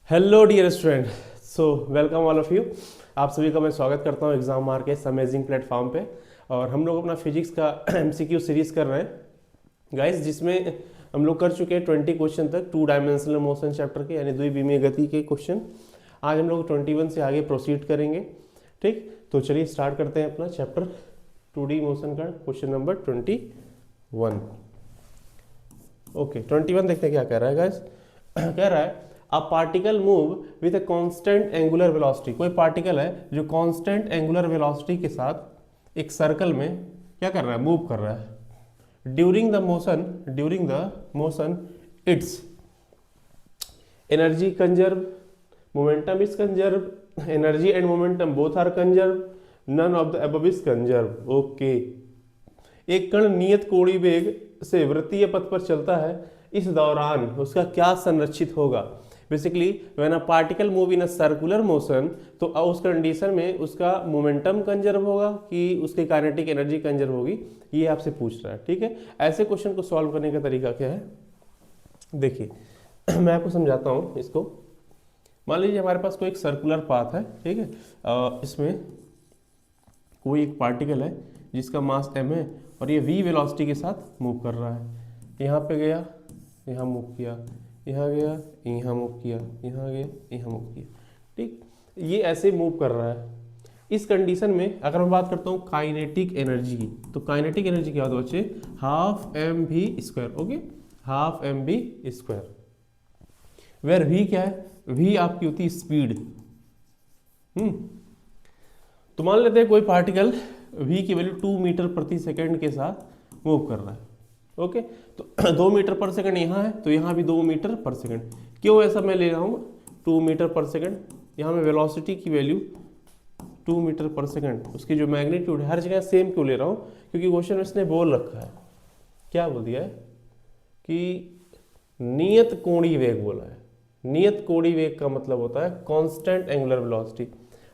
Hello dear student, so welcome all of you. आप सभी का मैं स्वागत करता हूँ एग्जाम मार्क के अमेजिंग प्लेटफॉर्म पे। और हम लोग अपना फिजिक्स का एमसीक्यू सीरीज कर रहे हैं गाइस, जिसमें हम लोग कर चुके हैं 20 क्वेश्चन तक, 2 डायमेंशनल मोशन चैप्टर के यानी द्विविमीय गति के क्वेश्चन। आज हम लोग 21 से आगे प्रोसीड करेंगे। ठीक, तो चलिए स्टार्ट करते हैं अपना चैप्टर 2D मोशन का क्वेश्चन नंबर 21। ओके, 21 देखते हैं क्या कह रहा है गाइस। कह रहा है a particle move with a constant angular velocity. कोई पार्टिकल है जो कांस्टेंट एंगुलर वेलोसिटी के साथ एक सर्कल में क्या कर रहा है, मूव कर रहा है। During the motion its energy conserve, momentum is conserve, energy and momentum both are conserve, none of the above is conserve. Okay, एक कण नियत कोणीय वेग से वृत्तीय पथ पर चलता है, इस दौरान उसका क्या संरक्षित होगा। Basically when a particle move in a circular motion, तो उस कंडीशन में उसका मोमेंटम कंजर्व होगा कि उसकी काइनेटिक एनर्जी कंजर्व होगी, ये आपसे पूछ रहा है। ठीक है, ऐसे क्वेश्चन को सॉल्व करने का तरीका क्या है, देखिए मैं आपको समझाता हूँ इसको। मान लीजिए हमारे पास कोई एक सर्कुलर पाथ है, ठीक है, इसमें कोई एक पार्टिकल है जिसका मास m है और ये v वेलोसिटी के साथ मूव कर रहा है। यहाँ पे गया, यहाँ मूव किया, यहाँ गया, यहाँ मूव किया, यहाँ गया, यहाँ मूव किया। ठीक, ये ऐसे मूव कर रहा है। इस कंडीशन में अगर मैं बात करता हूँ काइनेटिक एनर्जी की, तो काइनेटिक एनर्जी क्या होता है बच्चे, half m v square. Okay, half m v square, where v क्या है, वी आपकी होती है स्पीड। तो मान लेते हैं कोई पार्टिकल v की वैल्यू 2 मीटर प्रति सेकंड के साथ मूव कर रहा है। ओके, तो 2 मीटर पर सेकंड यहाँ है, तो यहाँ भी 2 मीटर पर सेकंड। क्यों ऐसा मैं ले रहा हूँ 2 मीटर पर सेकंड, यहाँ मैं वेलोसिटी की वैल्यू 2 मीटर पर सेकंड, उसकी जो मैग्नीट्यूड है हर जगह सेम क्यों ले रहा हूँ, क्योंकि क्वेश्चन में इसने बोल रखा है, क्या बोल दिया है कि नियत कोणीय वेग बोला है। नियत कोणीय वेग का मतलब होता है कांस्टेंट एंगुलर वेलोसिटी।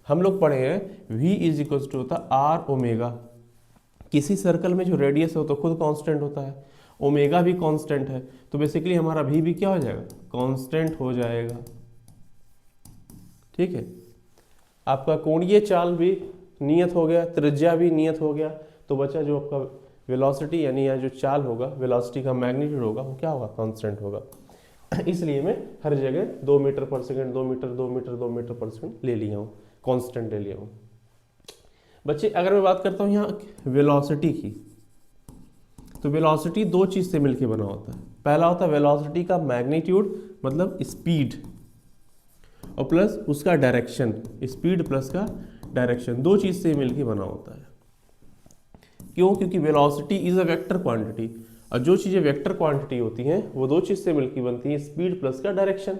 हम लोग पढ़े हैं v इज इक्वल टू होता है आर ओमेगा। किसी सर्कल में जो रेडियस है तो खुद कांस्टेंट होता है, ओमेगा भी कांस्टेंट है, तो बेसिकली हमारा v भी क्या हो जाएगा, कांस्टेंट हो जाएगा। ठीक है, आपका कोणीय चाल भी नियत हो गया, त्रिज्या भी नियत हो गया, तो बचा जो आपका वेलोसिटी यानी यहाँ जो चाल होगा, वेलोसिटी का मैग्नीट्यूड होगा, वो क्या होगा, कांस्टेंट होगा। इसलिए मैं हर जगह 2 मीटर पर सेकंड, 2 मीटर, 2 मीटर, 2 मीटर पर सेकंड ले लिया हूँ, कांस्टेंट ले लिया हूँ। बच्चे अगर मैं बात करता हूँ यहाँ वेलोसिटी की, तो वेलोसिटी दो चीज से मिलकर बना होता है। पहला होता है वेलोसिटी का मैग्नीट्यूड मतलब स्पीड, और प्लस उसका डायरेक्शन, स्पीड प्लस का डायरेक्शन, दो चीज से मिलकर बना होता है। क्यों, क्योंकि velocity is a vector quantity, और जो चीजें वेक्टर क्वांटिटी होती हैं वो दो चीज से मिलकर बनती हैं, स्पीड प्लस का डायरेक्शन।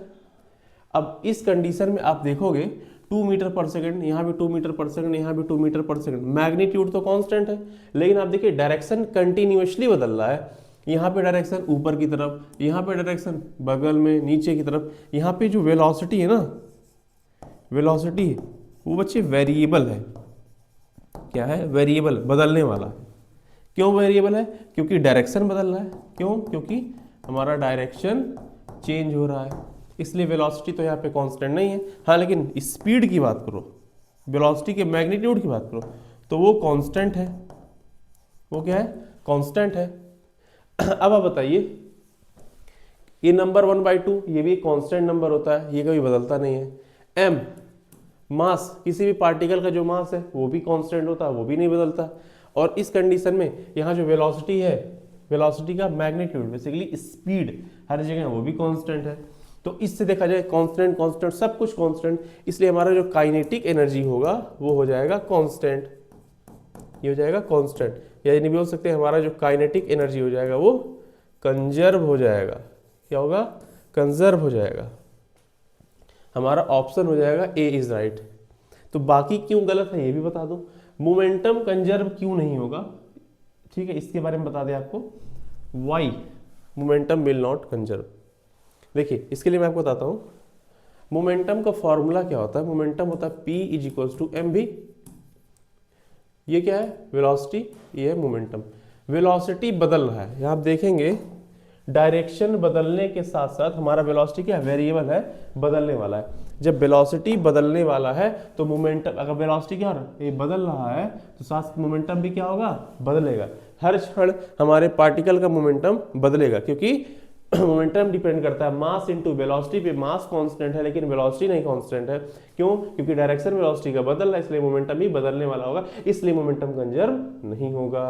अब इस कंडीशन में आप देखोगे 2 मीटर पर सेकंड, यहाँ भी 2 मीटर पर सेकंड, यहाँ भी 2 मीटर पर सेकंड, मैग्नीट्यूड तो कांस्टेंट है, लेकिन आप देखिए डायरेक्शन कंटिन्यूअसली बदल रहा है। यहाँ पे डायरेक्शन ऊपर की तरफ, यहाँ पे डायरेक्शन बगल में नीचे की तरफ। यहाँ पे जो वेलोसिटी है ना, वेलोसिटी वो बच्चे वेरिएबल है। क्या है, वेरिएबल, बदलने वाला है। क्यों वेरिएबल है, क्योंकि डायरेक्शन बदल रहा है। क्यों, क्योंकि हमारा डायरेक्शन चेंज हो रहा है, इसलिए वेलोसिटी तो यहाँ पे कांस्टेंट नहीं है। हाँ, लेकिन स्पीड की बात करो, वेलोसिटी के मैग्नीट्यूड की बात करो, तो वो कांस्टेंट है। वो क्या है, कांस्टेंट है। अब आप बताइए, ये नंबर 1/2 ये भी कांस्टेंट नंबर होता है, ये कभी बदलता नहीं है। m मास, किसी भी पार्टिकल का जो मास है वो भी कांस्टेंट होता है, वो भी नहीं बदलता। और इस कंडीशन में यहाँ जो वेलोसिटी है, वेलोसिटी का मैग्नीट्यूड बेसिकली स्पीड, हर जगह वो भी कांस्टेंट है। तो इससे देखा जाए कांस्टेंट कांस्टेंट सब कुछ कांस्टेंट, इसलिए हमारा जो काइनेटिक एनर्जी होगा वो हो जाएगा कांस्टेंट। ये हो जाएगा कांस्टेंट, या नहीं बोल सकते हमारा जो काइनेटिक एनर्जी हो जाएगा वो कंजर्व हो जाएगा। क्या होगा, कंजर्व हो जाएगा। हमारा ऑप्शन हो जाएगा ए इज राइट। तो बाकी क्यों गलत है ये भी बता दो। मोमेंटम कंजर्व क्यों नहीं होगा, ठीक है, इसके बारे में बता दें आपको। Why momentum will not conserve. देखिए इसके लिए मैं आपको बताता हूँ, मोमेंटम का फॉर्मूला क्या होता है। मोमेंटम होता है P is equals to m v. ये क्या है, वेलोसिटी, ये है मोमेंटम। वेलोसिटी बदल रहा है, यहाँ आप देखेंगे डायरेक्शन बदलने के साथ साथ हमारा वेलोसिटी क्या वेरिएबल है, बदलने वाला है। जब वेलोसिटी बदलने वाला है तो मोमेंटम, अगर वेलोसिटी क्या हो रहा है, ये बदल रहा है, तो साथ मोमेंटम भी क्या होगा, बदलेगा। हर क्षण हमारे पार्टिकल का मोमेंटम बदलेगा, क्योंकि मोमेंटम डिपेंड करता है मास इनटू वेलोसिटी पे। मास कांस्टेंट है लेकिन वेलोसिटी नहीं कांस्टेंट है। क्यों? क्योंकि डायरेक्शन वेलोसिटी का बदल रहा है, इसलिए मोमेंटम भी बदलने वाला होगा, इसलिए मोमेंटम कंजर्व नहीं होगा।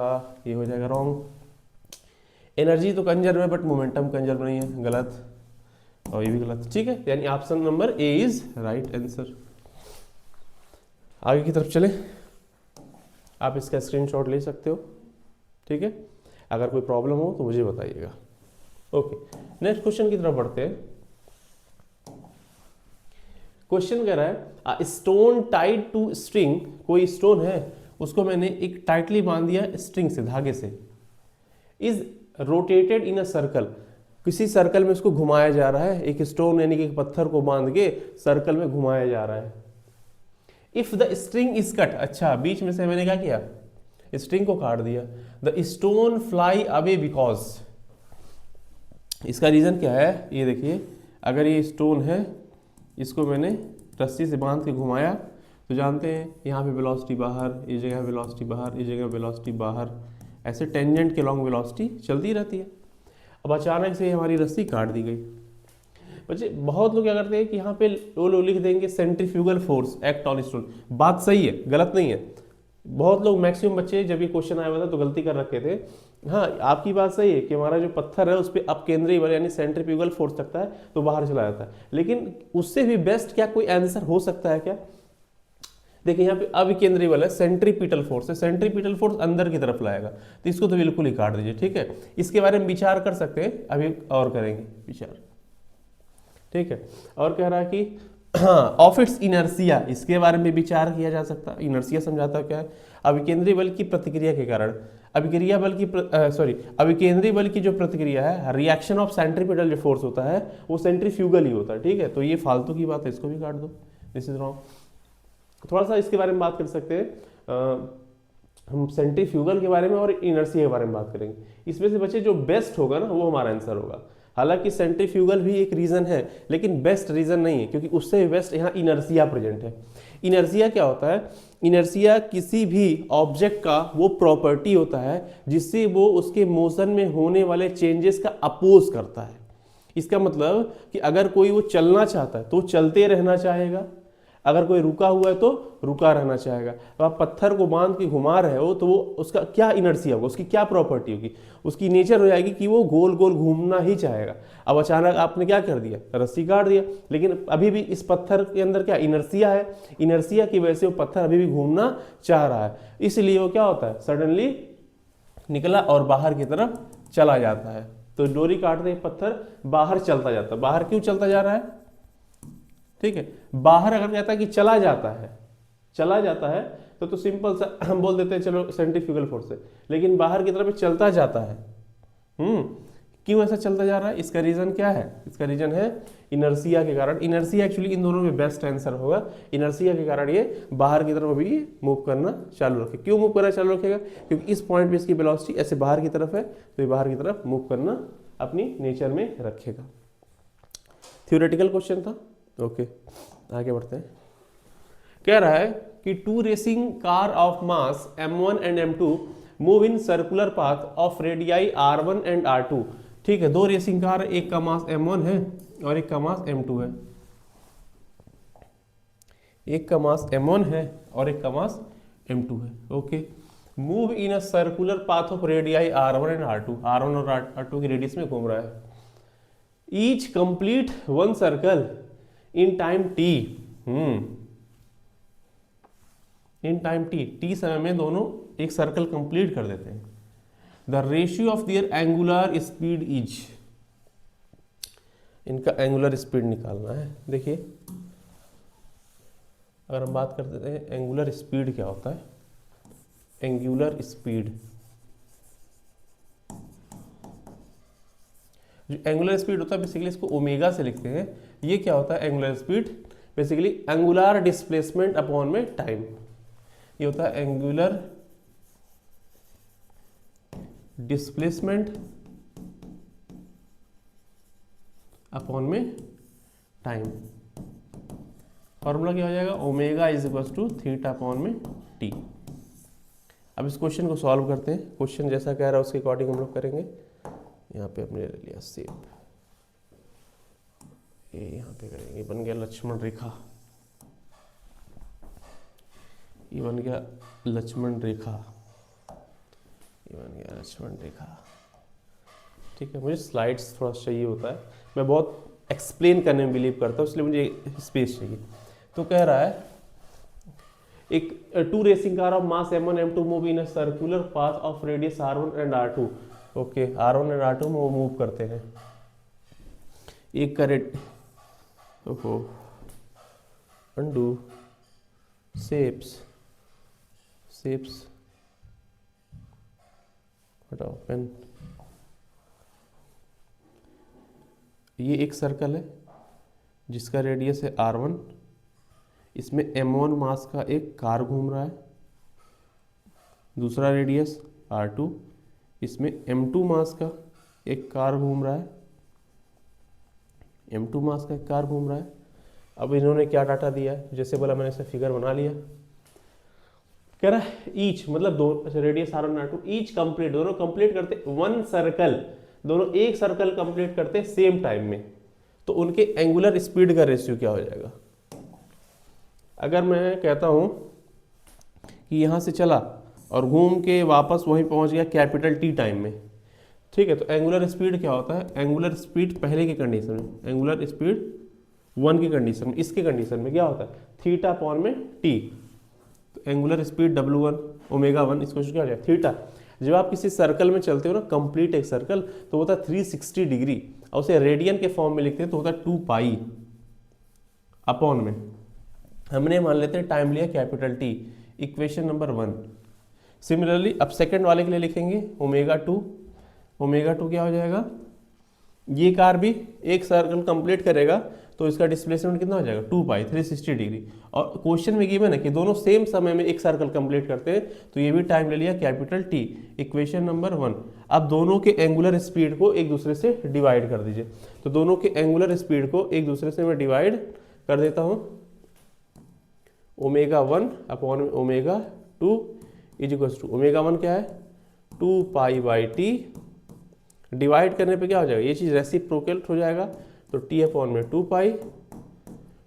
ये हो जाएगा रॉन्ग। एनर्जी तो कंजर्व है बट मोमेंटम कंजर्व नहीं है, गलत, और ये भी गलत। ठीक है, यानी option number A is right answer. आगे की तरफ चले, आप इसका स्क्रीनशॉट ले सकते हो। ठीक है, अगर कोई प्रॉब्लम हो तो मुझे बताइएगा। ओके, नेक्स्ट क्वेश्चन की तरफ बढ़ते हैं। क्वेश्चन कह रहा है स्टोन टाइड टू स्ट्रिंग, कोई स्टोन है उसको मैंने एक टाइटली बांध दिया स्ट्रिंग से, धागे से, is rotated in a circle, किसी सर्कल में उसको घुमाया जा रहा है। एक स्टोन यानी कि एक पत्थर को बांध के सर्कल में घुमाया जा रहा है। If the string is cut, अच्छा बीच में से मैंने क्या किया, स्ट्रिंग को काट दिया। The stone fly away because, इसका रीजन क्या है, ये देखिए, अगर ये स्टोन है, इसको मैंने रस्सी से बांध के घुमाया, तो जानते हैं यहाँ पे वेलोसिटी बाहर, इस जगह वेलोसिटी बाहर, इस जगह वेलोसिटी बाहर, ऐसे टेंजेंट के लॉन्ग वेलोसिटी चलती रहती है। अब अचानक से हमारी रस्सी काट दी गई। बच्चे बहुत लोग क्या करते हैं कि यहाँ पे वो लोग लिख देंगे centrifugal force act on stone. बात सही है, गलत नहीं है। बहुत लोग, मैक्सिमम बच्चे जब ये क्वेश्चन आया हुआ था तो गलती कर रखे थे। हाँ, आपकी बात सही है कि हमारा जो पत्थर है उस पर अपकेंद्रीय बल यानी सेंट्रीफ्यूगल फोर्स लगता है तो बाहर चला जाता है, लेकिन उससे भी बेस्ट क्या कोई आंसर हो सकता है क्या? देखिए यहाँ पे अविकेंद्रीय बल है, सेंट्रीपिटल फोर्स है, सेंट्रीपिटल फोर्स अंदर की तरफ लाएगा, तो इसको तो बिल्कुल ही काट दीजिए। ठीक है, इसके बारे में विचार कर सकते हैं, अभी और करेंगे विचार। ठीक है, और कह रहा है कि हाँ ऑफ इट्स इनर्सिया, इसके बारे में विचार किया जा सकता है। इनर्सिया समझाता क्या है, अविकेंद्रीय बल की प्रतिक्रिया के कारण, अभिक्रिया बल की अविकेंद्रीय बल की जो प्रतिक्रिया है, रिएक्शन ऑफ सेंट्रीपिटल जो फोर्स होता है वो सेंट्रीफ्यूगल ही होता है। ठीक है, तो ये फालतू की बात है, इसको भी काट दो, दिस इज रॉन्ग। थोड़ा सा इसके बारे में बात कर सकते हैं, हम सेंट्रीफ्यूगल के बारे में और इनर्सिया के बारे में बात करेंगे। इसमें से बच्चे जो बेस्ट होगा ना वो हमारा आंसर होगा। हालांकि सेंट्रीफ्यूगल भी एक रीजन है लेकिन बेस्ट रीजन नहीं है, क्योंकि उससे भी बेस्ट यहाँ इनर्सिया प्रेजेंट है। इनर्सिया क्या होता है? इनर्सिया किसी भी ऑब्जेक्ट का वो प्रॉपर्टी होता है जिससे वो उसके मोशन में होने वाले चेंजेस का अपोज करता है। इसका मतलब कि अगर कोई वो चलना चाहता है तो चलते रहना चाहेगा, अगर कोई रुका हुआ है तो रुका रहना चाहेगा। तो आप पत्थर को बांध के घुमा रहे हो तो वो उसका क्या इनर्सिया होगा, उसकी क्या प्रॉपर्टी होगी, उसकी नेचर हो जाएगी कि वो गोल गोल घूमना ही चाहेगा। अब अचानक आपने क्या कर दिया, रस्सी काट दिया, लेकिन अभी भी इस पत्थर के अंदर क्या इनर्सिया है, इनर्सिया की वजह से वो पत्थर अभी भी घूमना चाह रहा है, इसलिए वो क्या होता है, सडनली निकला और बाहर की तरफ चला जाता है। तो डोरी काटते पत्थर बाहर चलता जाता है। बाहर क्यों चलता जा रहा है? ठीक है, बाहर अगर कहता है कि चला जाता है तो सिंपल सा हम बोल देते हैं चलो सेंट्रीफ्यूगल फोर्स से, लेकिन बाहर की तरफ चलता जाता है। क्यों ऐसा चलता जा रहा है? इसका रीजन क्या है? इसका रीजन है इनर्सिया के कारण। इनर्सिया एक्चुअली इन दोनों में बेस्ट आंसर होगा। इनर्सिया के कारण ये बाहर की तरफ अभी मूव करना चालू रखे। क्यों मूव करना चालू रखेगा? क्योंकि इस पॉइंट पे इसकी वेलोसिटी ऐसे बाहर की तरफ है, तो ये बाहर की तरफ मूव करना अपनी नेचर में रखेगा। थ्योरेटिकल क्वेश्चन था। ओके, आगे बढ़ते हैं। कह रहा है कि two racing car of mass m1 and m2 move in circular path of radii r1 and r2। ठीक है, दो रेसिंग कार, एक का मास m1 है और एक का मास m2 है। एक का मास m1 है और एक का मास m2 है। Okay, move in a circular path of radii r1 and r2। r1 और r2 की रेडियस में घूम रहा है। Each complete one circle in time t। In time t समय में दोनों एक सर्कल कंप्लीट कर देते हैं। The ratio of there angular speed is, इनका एंगुलर स्पीड निकालना है। देखिए, अगर हम बात करते हैं एंगुलर स्पीड क्या होता है, एंगुलर स्पीड, जो एंगुलर स्पीड होता है बेसिकली इसको ओमेगा से लिखते हैं। ये क्या होता है angular speed? Basically angular displacement upon में टाइम। ये होता है एंगुलर डिस्प्लेसमेंट अपॉन में टाइम। फॉर्मूला क्या हो जाएगा, omega is equal to theta upon में टी। अब इस क्वेश्चन को सॉल्व करते हैं। क्वेश्चन जैसा कह रहा है उसके अकॉर्डिंग हम लोग करेंगे। यहाँ पे हमने ले लिया सेप, ये यहाँ पे करेंगे, बन गया लक्ष्मण रेखा, ये बन गया लक्ष्मण रेखा, ये बन गया लक्ष्मण रेखा। ठीक है, मुझे स्लाइड्स थोड़ा चाहिए होता है, मैं बहुत एक्सप्लेन करने में बिलीव करता हूँ, इसलिए मुझे स्पेस चाहिए। तो कह रहा है एक two racing car of mass m1 m2 move in a circular path of radius r1 and r2। Okay, r1 and r2 में वो मूव करते हैं। एक का रेट, ओहो अंडू शेप्स हटाओ पेन। ये एक सर्कल है जिसका रेडियस है r1, इसमें m1 मास का एक कार घूम रहा है। दूसरा रेडियस r2, इसमें m2 मास का एक कार घूम रहा है, m2 मास का एक कार घूम रहा है। अब इन्होंने क्या डाटा दिया है, जैसे बोला मैंने ऐसा फिगर बना लिया। कह रहा है ईच, मतलब दो radius r1 r2 each complete, दोनों कंप्लीट करते वन सर्कल, दोनों एक सर्कल कंप्लीट करते सेम टाइम में, तो उनके एंगुलर स्पीड का रेशियो क्या हो जाएगा। अगर मैं कहता हूं कि यहां से चला और घूम के वापस वहीं पहुंच गया कैपिटल टी टाइम में, ठीक है, तो एंगुलर स्पीड क्या होता है, एंगुलर स्पीड पहले की कंडीशन में, एंगुलर स्पीड 1 की कंडीशन में, इसके कंडीशन में क्या होता है थीटा अपॉन में टी। तो एंगुलर स्पीड W1 ओमेगा 1, इसको क्या हो जाएगा थीटा। जब आप किसी सर्कल में चलते हो ना, कंप्लीट एक सर्कल, तो होता है 360 डिग्री, और उसे रेडियन के फॉर्म में लिखते हैं तो होता है 2 पाई अपॉन में, हमने मान लेते हैं टाइम लिया capital T, equation number 1। Similarly अब सेकंड वाले के लिए लिखेंगे ओमेगा 2, ओमेगा 2 क्या हो जाएगा, ये कार भी एक सर्कल कंप्लीट करेगा तो इसका डिस्प्लेसमेंट कितना हो जाएगा 2 पाई 360 डिग्री। और क्वेश्चन में गिवन है कि दोनों सेम समय में एक सर्कल कंप्लीट करते हैं, तो ये भी टाइम ले लिया कैपिटल टी, इक्वेशन नंबर 1। अब दोनों के एंगुलर स्पीड को एक दूसरे से डिवाइड कर दीजिए, तो दोनों के एंगुलर स्पीड को एक दूसरे से मैं डिवाइड कर देता हूँ। Omega 1 upon omega 2 is equal to, omega 1 क्या है 2 पाई बाई टी, डिवाइड करने पे क्या हो जाएगा, ये चीज़ रेसिप्रोकल हो जाएगा, तो टी अपॉन में 2 पाई,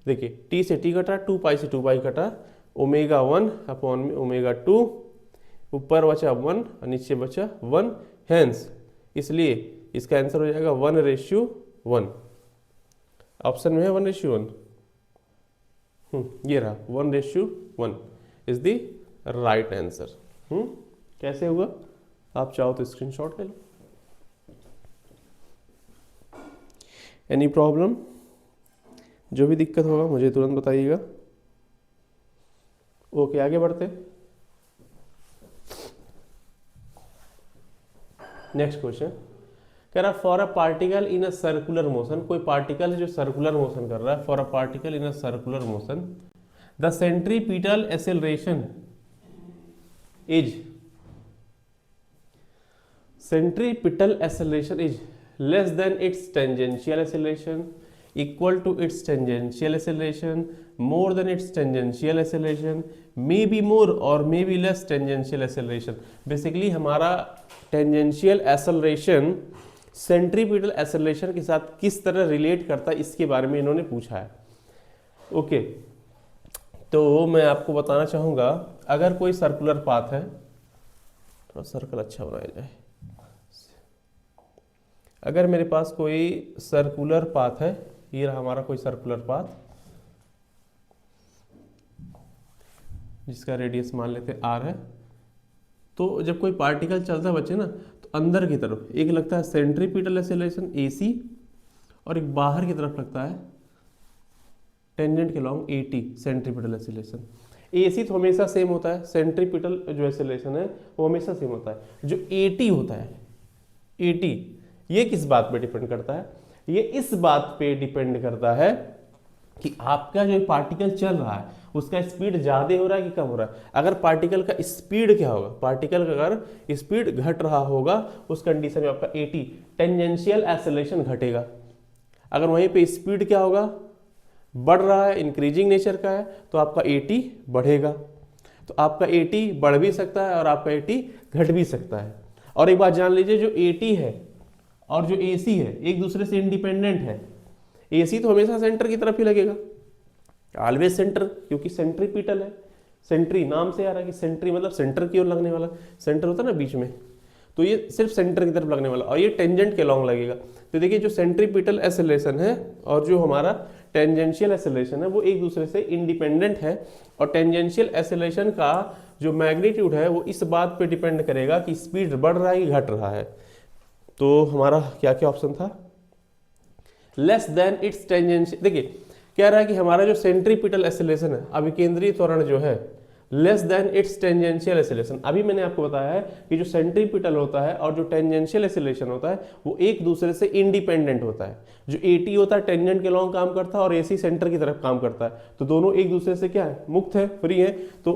देखिए टी से टी कटा, 2 पाई से 2 पाई कटा, ओमेगा 1 अपॉन में ओमेगा 2, ऊपर बचा 1 और नीचे बचा 1, हेंस इसलिए इसका आंसर हो जाएगा 1:1। ऑप्शन में है 1:1, ये रहा 1:1 इज द राइट आंसर। कैसे हुआ, आप चाहो तो स्क्रीनशॉट ले लो। एनी प्रॉब्लम, जो भी दिक्कत होगा मुझे तुरंत बताइएगा। ओके, आगे बढ़ते। नेक्स्ट क्वेश्चन कह रहा for a particle in a circular motion, कोई पार्टिकल है जो सर्कुलर मोशन कर रहा है, for a particle in a circular motion the centripetal acceleration is, centripetal acceleration is less than its tangential acceleration, equal to its tangential acceleration, more than its tangential acceleration, may be more or may be less tangential acceleration। Basically हमारा tangential acceleration centripetal acceleration के साथ किस तरह relate करता है, इसके बारे में इन्होंने पूछा है। ओके, तो मैं आपको बताना चाहूँगा, अगर कोई सर्कुलर पाथ है, थोड़ा सर्कल अच्छा बनाया जाए, अगर मेरे पास कोई सर्कुलर पाथ है, ये रहा हमारा कोई सर्कुलर पाथ जिसका रेडियस मान लेते r है, तो जब कोई पार्टिकल चलता है बच्चे ना, तो अंदर की तरफ एक लगता है सेंट्रीपिटल एक्सेलरेशन AC, और एक बाहर की तरफ लगता है टेंजेंट के long AT centripetal acceleration. AC तो हमेशा सेम होता है, सेंट्रीपिटल जो एक्सेलरेशन है वो हमेशा सेम होता है। जो AT होता है, AT ये किस बात पे डिपेंड करता है, ये इस बात पे डिपेंड करता है कि आपका जो पार्टिकल चल रहा है उसका स्पीड ज़्यादा हो रहा है कि कम हो रहा है। अगर पार्टिकल का स्पीड क्या होगा, पार्टिकल का अगर स्पीड घट रहा होगा, उस कंडीशन में आपका AT टेंजेंशियल एक्सेलरेशन घटेगा। अगर वहीं पे स्पीड क्या होगा, बढ़ रहा है, इंक्रीजिंग नेचर का है, तो आपका AT बढ़ेगा। तो आपका AT बढ़ भी सकता है और आपका AT घट भी सकता है। और एक बात जान लीजिए, जो AT है और जो AC है एक दूसरे से इंडिपेंडेंट है। AC तो हमेशा सेंटर की तरफ ही लगेगा, ऑलवेज सेंटर, क्योंकि सेंट्रीपिटल है। सेंट्री नाम से आ रहा है कि सेंट्री मतलब सेंटर की ओर लगने वाला, सेंटर होता है ना बीच में, तो ये सिर्फ सेंटर की तरफ लगने वाला, और ये टेंजेंट के लॉन्ग लगेगा। तो देखिए जो सेंट्रीपिटल एक्सेलरेशन है और जो हमारा टेंजेंशियल एक्सेलरेशन है वो एक दूसरे से इंडिपेंडेंट है। और टेंजेंशियल एक्सेलरेशन का जो मैग्नीट्यूड है वो इस बात पे डिपेंड करेगा कि स्पीड बढ़ रहा है कि घट रहा है। तो हमारा क्या क्या ऑप्शन था, लेस देन इट्स टेंजेंशियल। देखिए कह रहा है कि हमारा जो सेंट्रीपिटल एक्सेलरेशन है, अभिकेंद्रीय त्वरण जो है, less than it's tangential acceleration. अभी मैंने आपको बताया है कि जो सेंट्रीपिटल होता है और जो टेंजेंशियल एक्सेलरेशन होता है वो एक दूसरे से इंडिपेंडेंट होता है। जो AT होता है टेंजेंट के लॉन्ग काम करता है और AC सेंटर की तरफ काम करता है, तो दोनों एक दूसरे से क्या है, मुक्त है, फ्री है, तो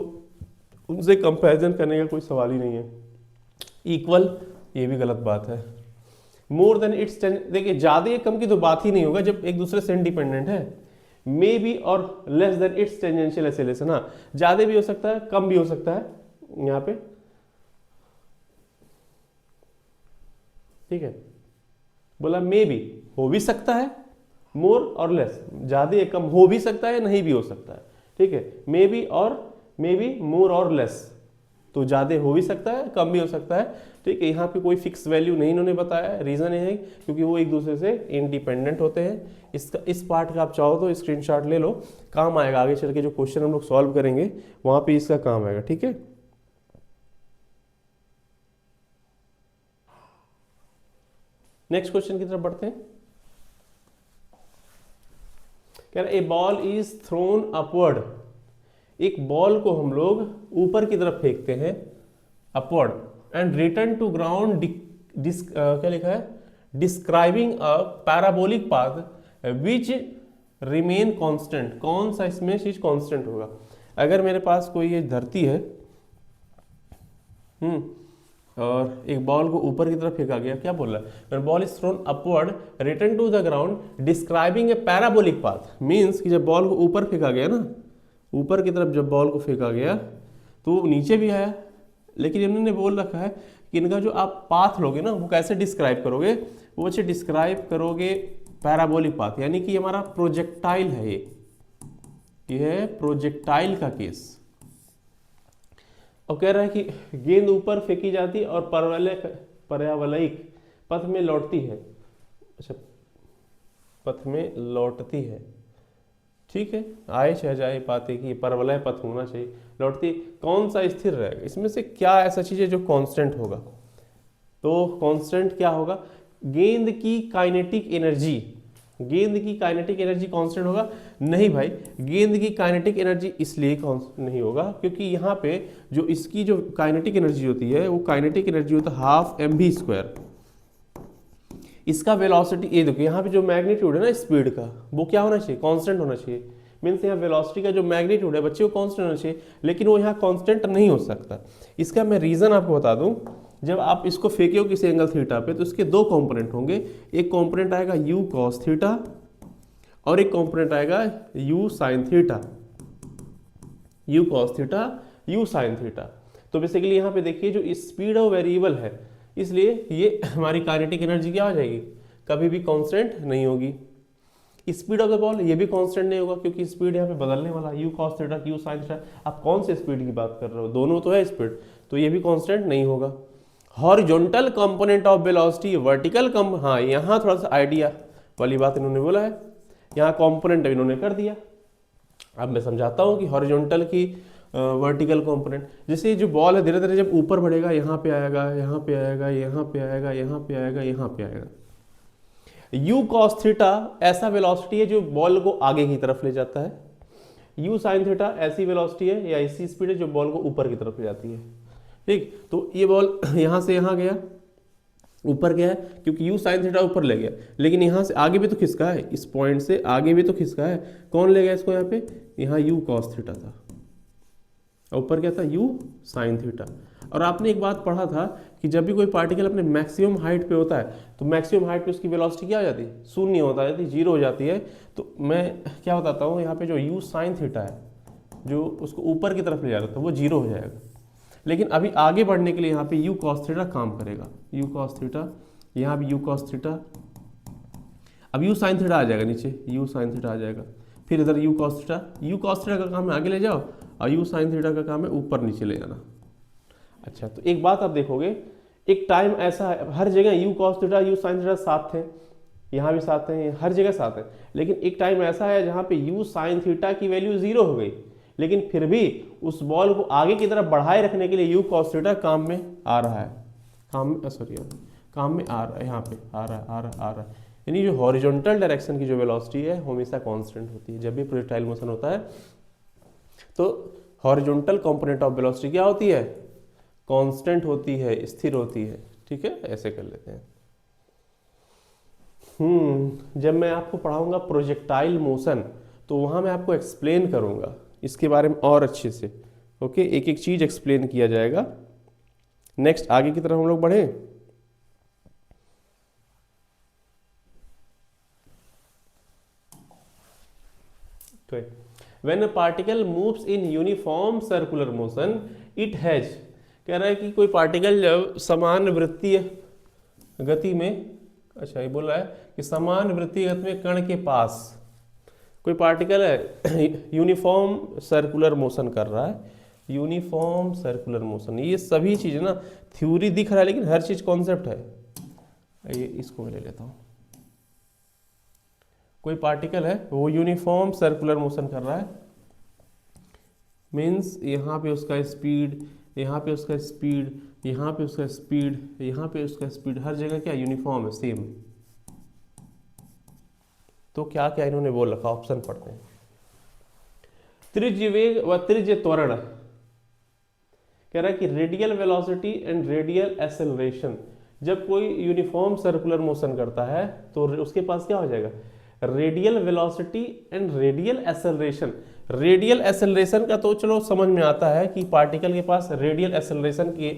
उनसे कंपैरिजन करने का कोई सवाल ही नहीं है। इक्वल, ये भी गलत बात है। मोर देन इट्स, देखिए ज्यादा या कम की तो बात ही नहीं होगा जब एक दूसरे से इंडिपेंडेंट है। मे बी और less than it's tangential acceleration, हाँ ज्यादा भी हो सकता है कम भी हो सकता है यहाँ पे, ठीक है। बोला मे बी, हो भी सकता है, मोर और लेस, ज्यादा या कम हो भी सकता है, नहीं भी हो सकता है, ठीक है। मे बी और मे बी मोर और लेस, तो ज़्यादा हो भी सकता है कम भी हो सकता है, ठीक है। यहाँ पे कोई फिक्स वैल्यू नहीं इन्होंने बताया, रीज़न ये है क्योंकि वो एक दूसरे से इंडिपेंडेंट होते हैं। इसका इस पार्ट का आप चाहो तो स्क्रीनशॉट ले लो, काम आएगा आगे चल के, जो क्वेश्चन हम लोग सॉल्व करेंगे वहाँ पे इसका काम आएगा, ठीक है। नेक्स्ट क्वेश्चन की तरफ बढ़ते हैं। कह रहे a ball is thrown upward, एक बॉल को हम लोग ऊपर की तरफ फेंकते हैं, upward, and return to ground, क्या लिखा है, describing a parabolic path which remain constant. कौन सा इसमें चीज कांस्टेंट होगा। अगर मेरे पास कोई ये धरती है और एक बॉल को ऊपर की तरफ फेंका गया, क्या बोल रहा है, ball is thrown upward return to the ground describing a parabolic path. Means कि जब बॉल को ऊपर फेंका गया ना, ऊपर की तरफ जब बॉल को फेंका गया तो वो नीचे भी आया, लेकिन इन्होंने बोल रखा है कि इनका जो आप पाथ लोगे ना वो कैसे डिस्क्राइब करोगे, वो अच्छे डिस्क्राइब करोगे पैराबोलिक पाथ, यानी कि हमारा प्रोजेक्टाइल है, ये है प्रोजेक्टाइल का केस। और कह रहा है कि गेंद ऊपर फेंकी जाती है और पर्यावलयिक पथ में लौटती है, अच्छा पथ में लौटती है, ठीक है, आए चाहे जाए पाते कि परवलय पथ होना चाहिए, लौटती, कौन सा स्थिर रहेगा, इसमें से क्या ऐसा चीज है जो कांस्टेंट होगा। तो कांस्टेंट क्या होगा, गेंद की काइनेटिक एनर्जी, गेंद की काइनेटिक एनर्जी कांस्टेंट होगा, नहीं भाई, गेंद की काइनेटिक एनर्जी इसलिए नहीं होगा क्योंकि यहाँ पे जो इसकी जो काइनेटिक एनर्जी होती है वो काइनेटिक एनर्जी होता है 12 mv²। इसका वेलोसिटी, ये देखो यहाँ पे जो मैग्नीट्यूड है ना स्पीड का, वो क्या होना चाहिए, कांस्टेंट होना चाहिए। मीन्स यहाँ वेलोसिटी का जो मैग्नीट्यूड है बच्चे वो कांस्टेंट होना चाहिए, लेकिन वो यहाँ कांस्टेंट नहीं हो सकता। इसका मैं रीजन आपको बता दूं, जब आप इसको फेंके हो किसी एंगल थीटा पे तो इसके दो कंपोनेंट होंगे, एक कंपोनेंट आएगा u cos थीटा और एक कंपोनेंट आएगा u sin theta, u cos theta u sin theta. तो बेसिकली यहाँ पे देखिए जो स्पीड है वो वेरिएबल है, इसलिए ये हमारी काइनेटिक एनर्जी क्या हो जाएगी, कभी भी कांस्टेंट नहीं होगी। स्पीड ऑफ द बॉल ये भी कांस्टेंट नहीं होगा क्योंकि स्पीड यहाँ पे बदलने वाला, u cos theta u sin theta, आप कौन से स्पीड की बात कर रहे हो, दोनों तो है स्पीड, तो ये भी कांस्टेंट नहीं होगा। Horizontal component of velocity, vertical कम, हाँ यहाँ थोड़ा सा आइडिया वाली बात इन्होंने बोला है, यहाँ कंपोनेंट इन्होंने कर दिया। अब मैं समझाता हूँ कि हॉरिजॉन्टल की वर्टिकल कंपोनेंट, जैसे जो बॉल है धीरे धीरे जब ऊपर बढ़ेगा यहाँ पे आएगा, यहाँ पे आएगा, यहाँ पे आएगा, यहाँ पे आएगा, यहाँ पे आएगा। u cos थीटा ऐसा वेलोसिटी है जो बॉल को आगे की तरफ ले जाता है, u sin थीटा ऐसी वेलोसिटी है या ऐसी स्पीड है जो बॉल को ऊपर की तरफ ले जाती है, ठीक। तो ये बॉल यहाँ से यहाँ गया, ऊपर गया है क्योंकि u sin थीटा ऊपर ले गया, लेकिन यहाँ से आगे भी तो खिसका है, इस पॉइंट से आगे भी तो खिसका है, कौन ले गया इसको, यहाँ पे यहाँ u cos थीटा था, ऊपर क्या था u sin थीटा। और आपने एक बात पढ़ा था कि जब भी कोई पार्टिकल अपने मैक्सिमम हाइट पे होता है तो मैक्सिमम हाइट पे उसकी वेलोसिटी क्या हो जाती है, शून्य होता है, जीरो हो जाती है। तो मैं क्या बताता हूँ, यहाँ पे जो यू साइन थीटा है जो उसको ऊपर की तरफ ले जा रहा था वो जीरो हो जाएगा। लेकिन अभी आगे बढ़ने के लिए यहाँ पे यू कॉस थीटा काम करेगा, यू कॉस थीटा, यहाँ भी यू कॉस थीटा, अब यू साइन थीटा आ जाएगा नीचे, यू साइन थीटा आ जाएगा, फिर इधर यू कॉस थीटा का काम है आगे ले जाओ और यू साइन थीटा का काम है ऊपर नीचे ले जाना। अच्छा, तो एक बात आप देखोगे, एक टाइम ऐसा है हर जगह you cos theta you sine theta साथ थे, यहाँ भी साथ हैं, हर जगह साथ है, लेकिन एक टाइम ऐसा है जहाँ पे यू साइन थीटा की वैल्यू जीरो हो गई, लेकिन फिर भी उस बॉल को आगे की तरफ बढ़ाए रखने के लिए यू कॉस थीटा काम में आ रहा है, काम में आ रहा है, यहाँ पे आ रहा है। यानी जो हॉरिजॉन्टल डायरेक्शन की जो वेलोसिटी है हमेशा कांस्टेंट होती है। जब भी प्रोजेक्टाइल मोशन होता है तो हॉरिजॉन्टल कंपोनेंट ऑफ वेलोसिटी क्या होती है, कांस्टेंट होती है, स्थिर होती है। ठीक है, ऐसे कर लेते हैं। जब मैं आपको पढ़ाऊंगा प्रोजेक्टाइल मोशन तो वहां मैं आपको एक्सप्लेन करूंगा इसके बारे में और अच्छे से। ओके, एक एक चीज एक्सप्लेन किया जाएगा। नेक्स्ट आगे की तरफ हम लोग बढ़े। When a particle moves in uniform circular motion, it has, कह रहा है कि कोई पार्टिकल जब समान वृत्तीय गति में, अच्छा ये बोल रहा है कि समान वृत्तीय गति में कण के पास कोई पार्टिकल है यूनिफॉर्म सर्कुलर मोशन कर रहा है, यूनिफॉर्म सर्कुलर मोशन, ये सभी चीजें ना थ्योरी दिख रहा है लेकिन हर चीज कॉन्सेप्ट है। ये इसको मैं ले लेता हूँ। कोई पार्टिकल है वो यूनिफॉर्म सर्कुलर मोशन कर रहा है, मीन्स यहाँ पे उसका स्पीड, यहाँ पे उसका स्पीड, यहाँ पे उसका स्पीड, यहाँ पे उसका स्पीड, हर जगह क्या यूनिफॉर्म है, सेम। तो क्या क्या इन्होंने बोल रखा, ऑप्शन पढ़ते हैं। त्रिज्य वेग व त्रिज्य त्वरण, कह रहा है कि radial velocity and radial acceleration, जब कोई यूनिफॉर्म सर्कुलर मोशन करता है तो उसके पास क्या हो जाएगा, radial velocity and radial acceleration. Radial acceleration का तो चलो समझ में आता है कि पार्टिकल के पास रेडियल एक्सेलरेशन के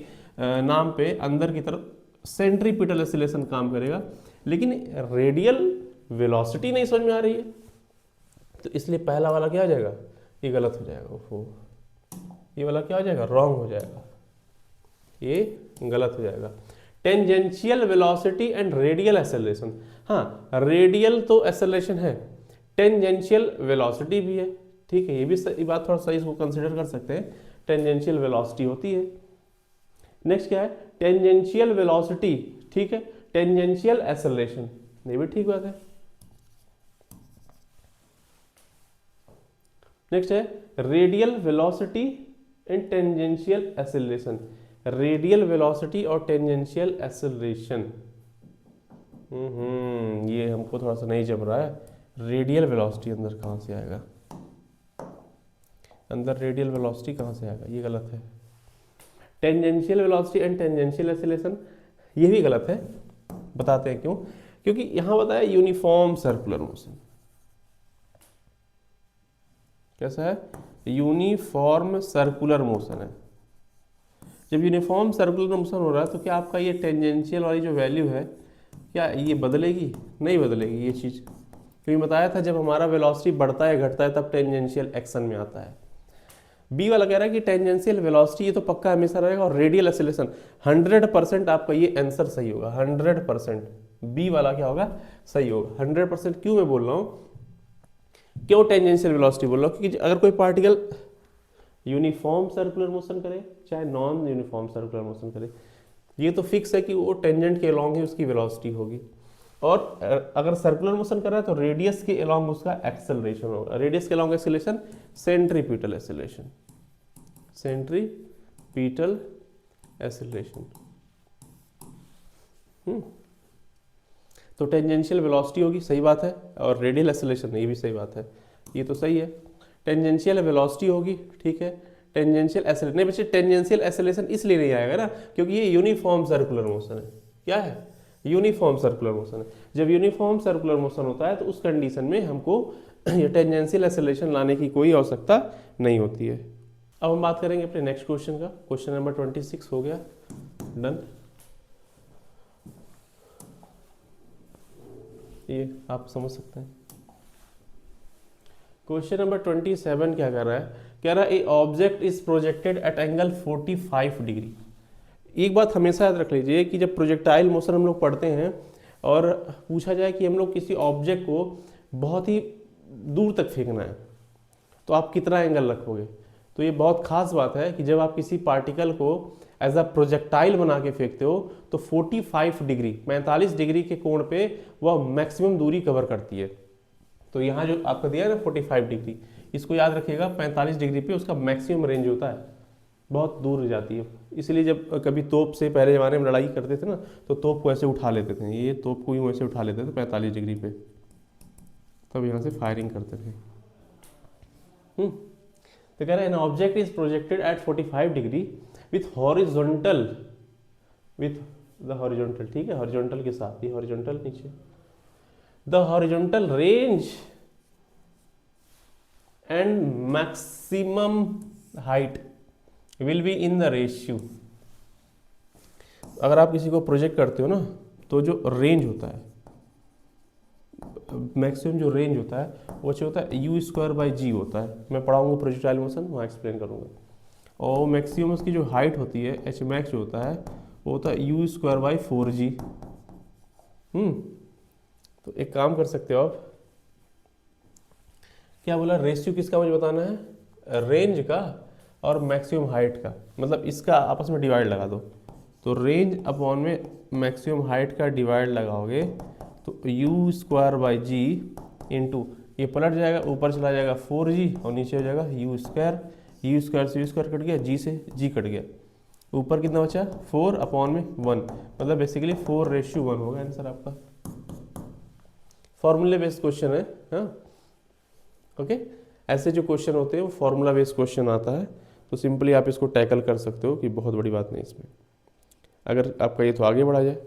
नाम पे अंदर की तरफ सेंट्रीपिटल एक्सेलरेशन काम करेगा, लेकिन रेडियल वेलोसिटी नहीं समझ में आ रही है, तो इसलिए पहला वाला क्या हो जाएगा, ये गलत हो जाएगा। ओहो, ये वाला क्या हो जाएगा, रॉन्ग हो जाएगा, ये गलत हो जाएगा। Tangential velocity and radial acceleration, हाँ रेडियल तो एक्सेलरेशन है, टेंजेंशियल वेलोसिटी भी है, ठीक है, ये भी सही बात, थोड़ा सा इसको कंसिडर कर सकते हैं, टेंजेंशियल वेलोसिटी होती है। नेक्स्ट क्या है, टेंजेंशियल वेलोसिटी, ठीक है, टेंजेंशियल एक्सेलरेशन, ये भी ठीक बात है। नेक्स्ट है radial velocity and tangential acceleration, radial velocity और टेंजेंशियल एक्सेलरेशन। ये हमको थोड़ा सा नहीं जम रहा है, रेडियल वेलोसिटी अंदर कहाँ से आएगा, अंदर रेडियल वेलोसिटी कहाँ से आएगा, ये गलत है। Tangential velocity and tangential acceleration, ये भी गलत है, बताते हैं क्यों, क्योंकि यहां बताया यूनिफॉर्म सर्कुलर मोशन, कैसा है, यूनिफॉर्म सर्कुलर मोशन है। जब यूनिफॉर्म सर्कुलर मोशन हो रहा है तो क्या आपका ये टेंजेंशियल वाली जो वैल्यू है क्या ये बदलेगी, नहीं बदलेगी ये चीज, क्योंकि बताया था जब हमारा वेलोसिटी बढ़ता है घटता है तब टेंजेंशियल एक्शन में आता है। बी वाला कह रहा है कि टेंजेंशियल वेलोसिटी ये तो पक्का हमेशा रहेगा, और रेडियल एक्सेलरेशन 100% आपका ये आंसर सही होगा, 100% बी वाला क्या होगा, सही होगा 100%। क्यों मैं बोल रहा हूँ, क्यों टेंजेंशियल वेलोसिटी बोल रहा हूँ, क्योंकि अगर कोई पार्टिकल यूनिफॉर्म सर्कुलर मोशन करे चाहे नॉन यूनिफॉर्म सर्कुलर मोशन करे, ये तो फिक्स है कि वो टेंजेंट के अलॉन्ग ही उसकी वेलोसिटी होगी, और अगर सर्कुलर मोशन कर रहा है तो रेडियस के अलॉन्ग उसका एक्सेलरेशन होगा, रेडियस के along acceleration centripetal acceleration, centripetal acceleration. तो टेंजेंशियल वेलोसिटी होगी, सही बात है, और रेडियल एक्सेलरेशन, ये भी सही बात है, ये तो सही है। टेंजेंशियल वेलोसिटी होगी, ठीक है, टेंजेंशियल एक्सेलरेशन नहीं बच्चे, टेंजेंशियल एक्सेलरेशन इसलिए नहीं आएगा ना क्योंकि ये यूनिफॉर्म सर्कुलर मोशन है। क्या है, यूनिफॉर्म सर्कुलर मोशन है। जब यूनिफॉर्म सर्कुलर मोशन होता है तो उस कंडीशन में हमको ये टेंजेंशियल एक्सेलरेशन लाने की कोई आवश्यकता नहीं होती है। अब हम बात करेंगे अपने नेक्स्ट क्वेश्चन का। क्वेश्चन नंबर 26 हो गया, डन। ये आप समझ सकते हैं। क्वेश्चन नंबर 27 क्या कर रहा है, कह रहा है ए object is projected at angle 45 degree. एक बात हमेशा याद रख लीजिए कि जब प्रोजेक्टाइल मोशन हम लोग पढ़ते हैं और पूछा जाए कि हम लोग किसी ऑब्जेक्ट को बहुत ही दूर तक फेंकना है तो आप कितना एंगल रखोगे, तो ये बहुत खास बात है कि जब आप किसी पार्टिकल को एज अ प्रोजेक्टाइल बना के फेंकते हो तो 45 डिग्री 45 डिग्री के कोण पे वह मैक्सिमम दूरी कवर करती है। तो यहाँ जो आपका दिया है ना 45 डिग्री, इसको याद रखिएगा 45 डिग्री पे उसका मैक्सिमम रेंज होता है, बहुत दूर जाती है। इसलिए जब कभी तोप से पहले ज़माने में लड़ाई करते थे ना तो तोप को ऐसे उठा लेते थे, ये तोप को यूँ ऐसे उठा लेते थे 45 डिग्री पे, तब यहाँ से फायरिंग करते थे। तो कह रहे हैं an object is projected at 45 degree with horizontal, with the horizontal, ठीक है, हॉरिजॉन्टल के साथ, ये हॉरिजॉन्टल नीचे, the horizontal range and maximum height will be in the ratio. अगर आप किसी को प्रोजेक्ट करते हो ना तो जो रेंज होता है, मैक्सिमम जो रेंज होता है वो होता है u² g होता है। मैं पढ़ाऊंगा प्रोजेक्टाइल मोशन, वहाँ एक्सप्लेन करूंगा। और मैक्सिमम उसकी जो हाइट होती है h max जो होता है वो होता है u²/4g। तो एक काम कर सकते हो आप, क्या बोला, रेशियो किसका मुझे बताना है, रेंज का और मैक्सिमम हाइट का, मतलब इसका आपस में डिवाइड लगा दो। तो रेंज अपॉन में मैक्सिमम हाइट का डिवाइड लगाओगे तो u²/g इंटू, ये पलट जाएगा ऊपर चला जाएगा 4g और नीचे हो जाएगा u², u² से u² कट गया, g से g कट गया, ऊपर कितना बचा 4 अपॉन में 1, मतलब बेसिकली 4:1 होगा आंसर आपका। फॉर्मूले बेस्ड क्वेश्चन है, हाँ ओके। ऐसे जो क्वेश्चन होते हैं वो फॉर्मूला बेस्ड क्वेश्चन आता है, तो सिंपली आप इसको टैकल कर सकते हो कि बहुत बड़ी बात नहीं इसमें, अगर आपका ये तो आगे बढ़ा जाए।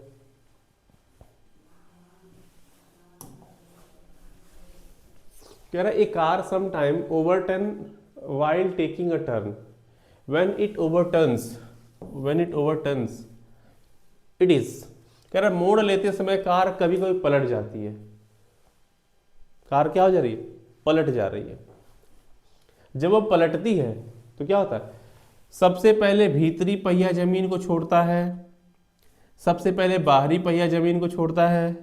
कह रहा है a car some time overturn while taking a turn, when it overturns it is, कह रहा है मोड़ लेते समय कार कभी कभी पलट जाती है। कार क्या हो जा रही है, पलट जा रही है। जब वो पलटती है तो क्या होता है, सबसे पहले भीतरी पहिया जमीन को छोड़ता है, सबसे पहले बाहरी पहिया जमीन को छोड़ता है,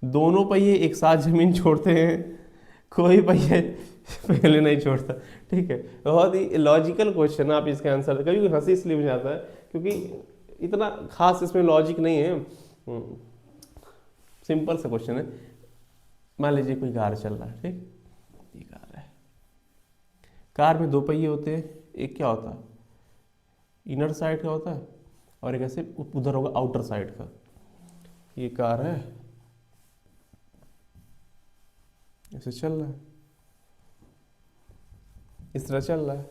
दोनों पहिए एक साथ जमीन छोड़ते हैं, कोई पहिया पहले नहीं छोड़ता। ठीक है, बहुत ही लॉजिकल क्वेश्चन है, आप इसके आंसर, कभी हंसी इसलिए मुझे आता है क्योंकि इतना खास इसमें लॉजिक नहीं है, सिंपल सा क्वेश्चन है। मान लीजिए कोई कार चल रहा है, ठीक, ये कार है, कार में 2 पहिए होते हैं, एक क्या होता है इनर साइड का होता है और एक ऐसे उधर होगा आउटर साइड का। ये कार है, ऐसे चल रहा है, इस तरह चल रहा है,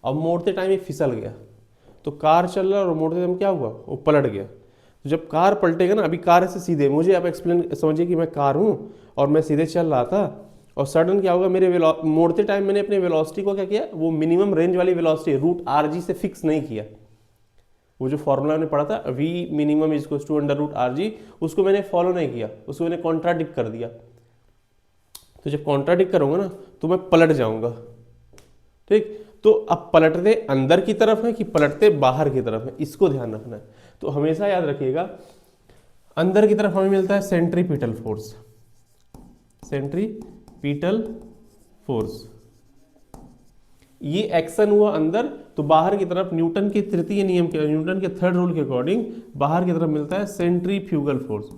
अब मोड़ते टाइम ये फिसल गया, तो कार चल रहा है और मोड़ते टाइम क्या हुआ, वो पलट गया। तो जब कार पलटेगा ना, अभी कार ऐसे सीधे, मुझे आप एक्सप्लेन समझिए कि मैं कार हूँ और मैं सीधे चल रहा था और सडन क्या होगा, मेरे मोड़ते टाइम मैंने अपने वेलोसिटी को क्या किया, वो मिनिमम रेंज वाली वेलोसिटी √rg से फिक्स नहीं किया। वो जो फॉर्मूला मैंने पढ़ा था v minimum is equals to √rg, उसको मैंने फॉलो नहीं किया, उसको मैंने कॉन्ट्राडिक्ट कर दिया। तो जब कॉन्ट्राडिक्ट करूंगा ना तो मैं पलट जाऊंगा, ठीक। तो अब पलटते अंदर की तरफ है कि पलटते बाहर की तरफ है, इसको ध्यान रखना है। तो हमेशा याद रखिएगा, अंदर की तरफ हमें मिलता है सेंट्रीपिटल फोर्स, सेंट्रीपिटल फोर्स, ये एक्शन हुआ अंदर, तो बाहर की तरफ न्यूटन के तृतीय नियम के, न्यूटन के 3rd रूल के अकॉर्डिंग बाहर की तरफ मिलता है सेंट्रीफ्यूगल फोर्स,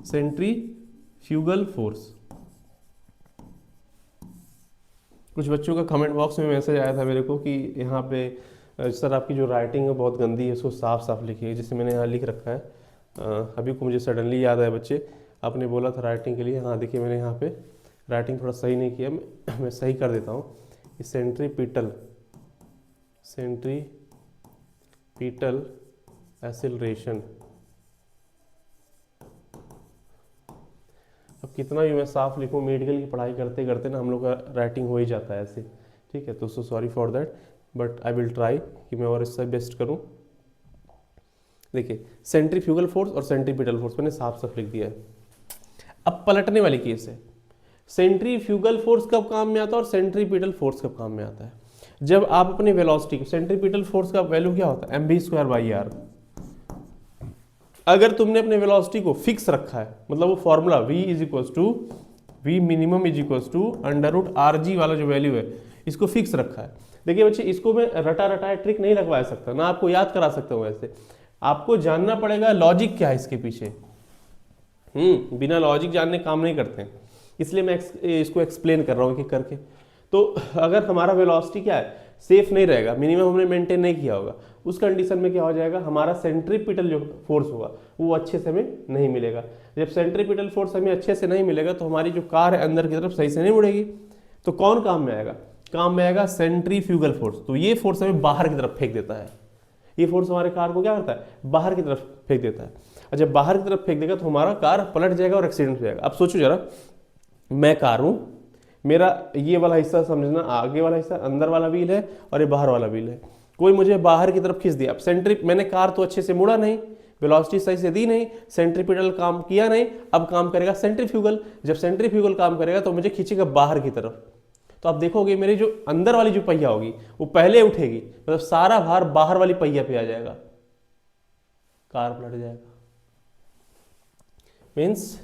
सेंट्रीफ्यूगल फोर्स। कुछ बच्चों का कमेंट बॉक्स में मैसेज आया था मेरे को कि यहाँ पे सर आपकी जो राइटिंग है बहुत गंदी है, उसको साफ साफ लिखिए, जैसे मैंने यहाँ लिख रखा है। अभी को मुझे सडनली याद आया, बच्चे आपने बोला था राइटिंग के लिए, हाँ देखिए मैंने यहाँ पे राइटिंग थोड़ा सही नहीं किया, मैं सही कर देता हूँ। सेंट्रीपिटल एक्सेलरेशन, अब कितना भी मैं साफ लिखूँ, मेडिकल की पढ़ाई करते करते ना हम लोग का राइटिंग हो ही जाता है ऐसे, ठीक है, तो sorry for that. But I will try कि मैं और इससे बेस्ट करूँ। देखिए सेंट्रीफ्यूगल फोर्स और सेंट्रीपिटल फोर्स मैंने साफ साफ लिख दिया है। अब पलटने वाली केस है, सेंट्रीफ्यूगल फोर्स कब काम में आता है और सेंट्रीपिटल फोर्स कब काम में आता है? जब आप अपनी वेलोसिटी को, सेंट्रीपिटल फोर्स का वैल्यू क्या होता है, mv²/r। अगर तुमने अपने वेलोसिटी को फिक्स रखा है, मतलब वो फॉर्मूला v minimum √rg वाला जो वैल्यू है इसको फिक्स रखा है। देखिए बच्चे, इसको मैं रटा रटाया ट्रिक नहीं लगवा सकता, ना आपको याद करा सकता हूँ। ऐसे आपको जानना पड़ेगा लॉजिक क्या है इसके पीछे। बिना लॉजिक जानने काम नहीं करते, इसलिए मैं इसको एक्सप्लेन कर रहा हूँ कि करके। तो अगर हमारा वेलोसिटी क्या है, सेफ नहीं रहेगा, मिनिमम हमने मेंटेन नहीं किया होगा, उस कंडीशन में क्या हो जाएगा, हमारा सेंट्रीपिटल जो फोर्स होगा वो अच्छे से हमें नहीं मिलेगा। जब सेंट्रीपिटल फोर्स हमें अच्छे से नहीं मिलेगा तो हमारी जो कार है अंदर की तरफ सही से नहीं मुड़ेगी। तो कौन काम में आएगा, काम में आएगा सेंट्रीफ्यूगल फोर्स। तो ये फोर्स हमें बाहर की तरफ फेंक देता है, ये फोर्स हमारे कार को क्या करता है, बाहर की तरफ फेंक देता है। और जब बाहर की तरफ फेंक देगा तो हमारा कार पलट जाएगा और एक्सीडेंट हो जाएगा। अब सोचो जरा, मैं कार हूं, मेरा ये वाला हिस्सा समझना, आगे वाला हिस्सा अंदर वाला व्हील है और ये बाहर वाला व्हील है। कोई मुझे बाहर की तरफ खींच दिया, अब मैंने कार तो अच्छे से मुड़ा नहीं, वेलोसिटी सही से दी नहीं, सेंट्रीपिटल काम किया नहीं, अब काम करेगा सेंट्रीफ्यूगल। जब सेंट्रीफ्यूगल काम करेगा तो मुझे खींचेगा बाहर की तरफ। तो आप देखोगे मेरी जो अंदर वाली जो पहिया होगी वो पहले उठेगी, मतलब सारा भार बाहर वाली पहिया पे आ जाएगा, कार पलट जाएगा। मीन्स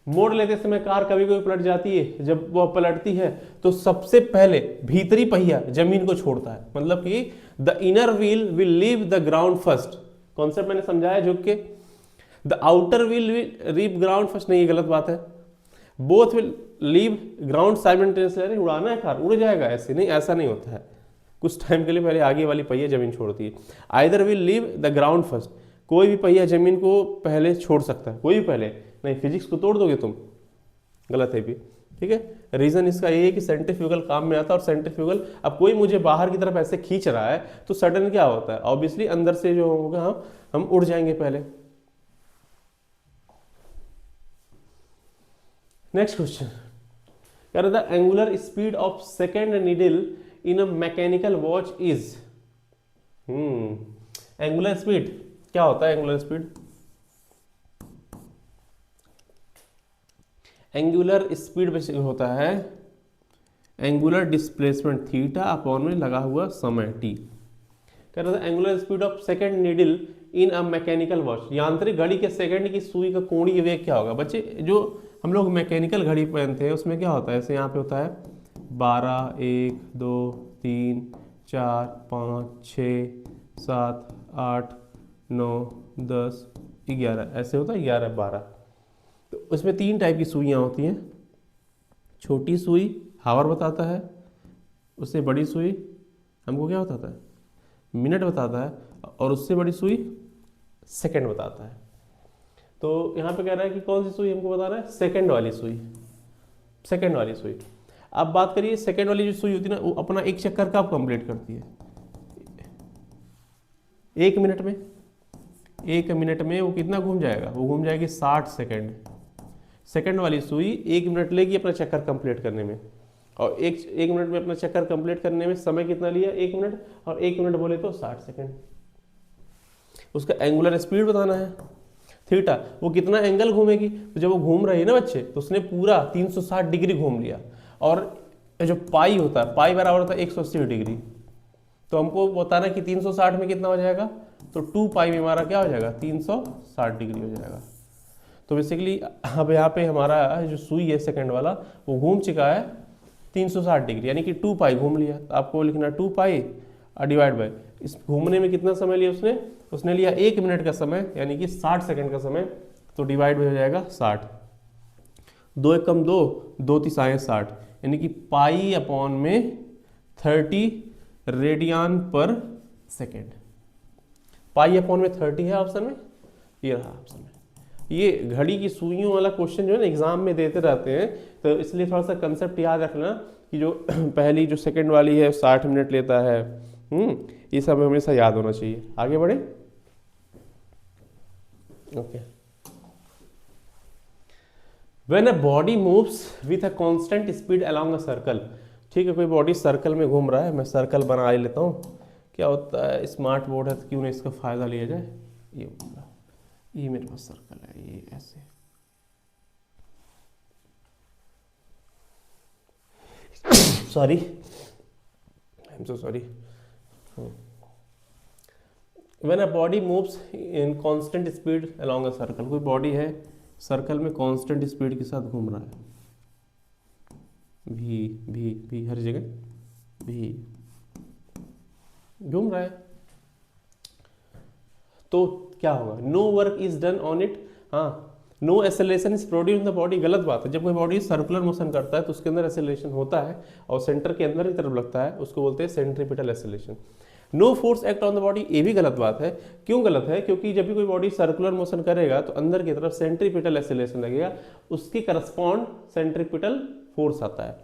मोड़ लेते समय कार कभी कभी पलट जाती है, जब वो पलटती है तो सबसे पहले भीतरी पहिया जमीन को छोड़ता है, मतलब कि the inner wheel will leave the ground first. Concept मैंने समझाया झुक के। The outer wheel will leave ground first, नहीं ये गलत बात है, both will leave ground simultaneously. उड़ाना है कार, उड़ जाएगा, ऐसे नहीं, ऐसा नहीं होता है। कुछ टाइम के लिए पहले आगे वाली पहिया जमीन छोड़ती है। Either will leave the ground first, कोई भी पहिया जमीन को पहले छोड़ सकता है, कोई भी पहले नहीं, फिजिक्स को तोड़ दोगे तुम, गलत है भी। ठीक है, रीजन इसका ये है कि सेंट्रीफ्यूगल काम में आता है और सेंट्रीफ्यूगल, अब कोई मुझे बाहर की तरफ ऐसे खींच रहा है तो सडन क्या होता है, ऑब्वियसली अंदर से जो होगा हम उड़ जाएंगे पहले। नेक्स्ट क्वेश्चन, कह रहा था angular speed of second needle in a mechanical watch is. Angular speed क्या होता है, angular speed, angular speed basically होता है एंगुलर डिस्प्लेसमेंट थीटा अपॉन में लगा हुआ समय टी। कह रहा था angular speed of second needle in a mechanical watch, यांत्रिक घड़ी के सेकंड की सुई का कोणीय वेग क्या होगा। बच्चे जो हम लोग मैकेनिकल घड़ी पहनते हैं उसमें क्या होता है, ऐसे यहाँ पे होता है 12, 1, 2, 3, 4, 5, 6, 7, 8, 9, 10, 11, ऐसे होता है 11, 12। तो उसमें 3 टाइप की सुइयाँ होती हैं, छोटी सुई हावर बताता है, उससे बड़ी सुई हमको क्या बताता है, मिनट बताता है, और उससे बड़ी सुई सेकंड बताता है। तो यहाँ पे कह रहा है कि कौन सी सुई हमको बता रहा है, सेकंड वाली सुई, सेकंड वाली सुई। अब बात करिए सेकंड वाली जो सुई होती है ना, वो अपना एक चक्कर कब कंप्लीट करती है, 1 मिनट में। 1 मिनट में वो कितना घूम जाएगा, वो घूम जाएगी 60 सेकंड। सेकंड वाली सुई 1 मिनट लेगी अपना चक्कर कंप्लीट करने में, और एक मिनट में अपना चक्कर कंप्लीट करने में समय कितना लिया, 1 मिनट, और 1 मिनट बोले तो 60 सेकंड। उसका एंगुलर स्पीड बताना है, थीटा, वो कितना एंगल घूमेगी। तो जब वो घूम रही है ना बच्चे, तो उसने पूरा 360 डिग्री घूम लिया, और जो पाई होता है, पाई बराबर होता है 180 डिग्री। तो हमको बताना है कि 360 में कितना हो जाएगा, तो 2 पाई में हमारा क्या हो जाएगा, 360 डिग्री हो जाएगा। तो बेसिकली अब यहाँ पे हमारा जो सुई है सेकंड वाला, वो घूम चुका है 360 डिग्री, यानी कि 2 पाई घूम लिया। तो आपको लिखना 2 पाई डिवाइड बाय, इस घूमने में कितना समय लिया उसने लिया 1 मिनट का समय, यानी कि 60 सेकंड का समय। तो डिवाइड हो जाएगा 60, 2 एक कम 2, 2 3 60, यानी कि पाई अपॉन में 30 रेडियन पर सेकेंड। पाई अपॉन में 30 है ऑप्शन में, ये रहा ऑप्शन में। ये घड़ी की सुइयों वाला क्वेश्चन जो है ना एग्जाम में देते रहते हैं, तो इसलिए थोड़ा सा कंसेप्ट याद रखना कि जो पहली जो सेकंड वाली है 60 मिनट लेता है। ये सब हमेशा याद होना चाहिए। आगे बढ़े, okay. When a body moves with a constant speed along a circle, ठीक है, कोई बॉडी सर्कल में घूम रहा है, मैं सर्कल बना ही लेता हूँ। क्या होता है, स्मार्ट बोर्ड है तो क्यों नहीं इसका फ़ायदा लिया जाए। ये होगा, ये मेरे पास सर्कल है, ये ऐसे, sorry, I am so sorry. When a body moves in constant speed along a circle, कोई बॉडी है सर्कल में कांस्टेंट स्पीड के साथ घूम रहा है, भी भी भी हर जगह भी घूम रहा है, तो क्या होगा, no work is done on it. हाँ, no acceleration is produce in the body, गलत बात है। जब कोई बॉडी सर्कुलर मोशन करता है तो उसके अंदर एसेलेशन होता है और सेंटर के अंदर की तरफ लगता है, उसको बोलते हैं centripetal acceleration. No force act on the body, ये भी गलत बात है। क्यों गलत है, क्योंकि जब भी कोई बॉडी सर्कुलर मोशन करेगा तो अंदर की तरफ सेंट्रीपिटल एसेलेशन लगेगा, उसके करस्पॉन्ड सेंट्रीपिटल फोर्स आता है,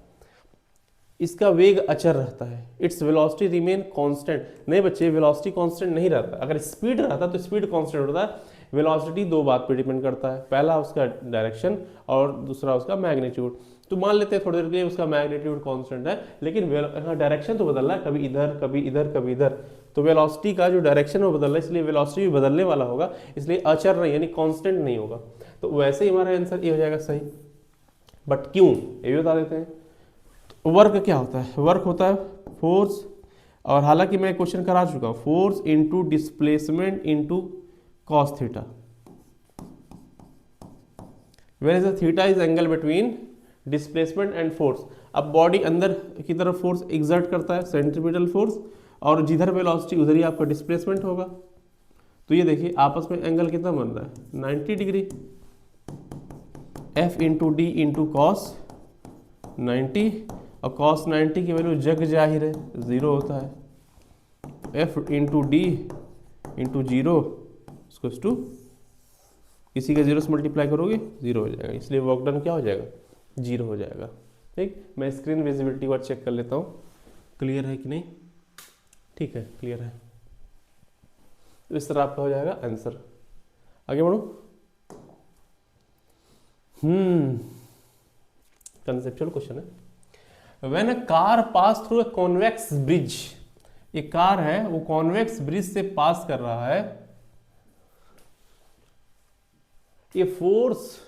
इसका वेग अचर रहता है, इट्स वेलोसिटी रिमेन कांस्टेंट। नहीं बच्चे, वेलोसिटी कांस्टेंट नहीं रहता, अगर स्पीड रहता तो स्पीड कांस्टेंट होता है। वेलोसिटी दो बात पे डिपेंड करता है, पहला उसका डायरेक्शन और दूसरा उसका मैग्नीट्यूड। तो मान लेते हैं थोड़ी देर के लिए उसका मैग्नीट्यूड कांस्टेंट है, लेकिन डायरेक्शन तो बदल रहा है, कभी इधर कभी इधर कभी इधर, तो वेलोसिटी का जो डायरेक्शन वो बदल रहा है, इसलिए वेलोसिटी भी बदलने वाला होगा, इसलिए अचर नहीं यानी कांस्टेंट नहीं होगा। तो वैसे ही हमारा आंसर ये हो जाएगा सही। बट क्यों, ये भी बता देते हैं। वर्क क्या होता है, वर्क होता है फोर्स, और हालांकि मैं क्वेश्चन करा चुका हूं, force into displacement into cos theta, where is the theta is angle between displacement and force. अब बॉडी अंदर की तरफ फोर्स एग्जर्ट करता है, सेंट्रीपिटल फोर्स, और जिधर वेलोसिटी उधर ही आपका डिस्प्लेसमेंट होगा। तो ये देखिए आपस में एंगल कितना बन रहा है, 90 degree. F into d into cos 90, और cos 90 की वैल्यू जग जाहिर है 0 होता है। f into d into zero two, इसी का 0 से मल्टीप्लाई करोगे 0 हो जाएगा, इसलिए वर्क डन क्या हो जाएगा, 0 हो जाएगा। ठीक, मैं स्क्रीन विजिबिलिटी बार चेक कर लेता हूँ, क्लियर है कि नहीं। ठीक है, क्लियर है। तो इस तरह आपका हो जाएगा आंसर। आगे बढ़ो। कंसेप्चुअल क्वेश्चन है। When a car pass through a convex bridge, एक कार है वो कॉन्वेक्स ब्रिज से पास कर रहा है, ये force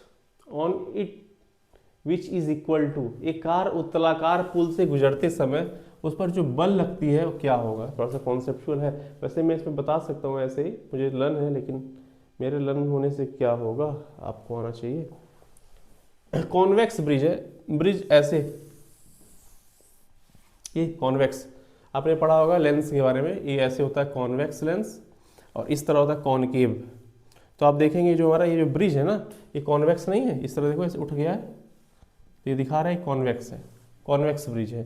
on it which is equal to, एक कार उत्तलाकार पुल से गुजरते समय उस पर जो बल लगती है वो क्या होगा। थोड़ा सा कॉन्सेप्चुअल है, वैसे मैं इसमें बता सकता हूँ ऐसे ही, मुझे लर्न है, लेकिन मेरे लर्न होने से क्या होगा, आपको आना चाहिए। कॉन्वेक्स ब्रिज है, ब्रिज ऐसे, ये कॉन्वेक्स आपने पढ़ा होगा लेंस के बारे में, ये ऐसे होता है कॉन्वेक्स लेंस, और इस तरह होता है कॉनकेव। तो आप देखेंगे जो हमारा ये जो ब्रिज है ना, ये कॉन्वेक्स नहीं है, इस तरह देखो ऐसे उठ गया है, तो ये दिखा रहा है कॉन्वेक्स है, कॉन्वेक्स ब्रिज है।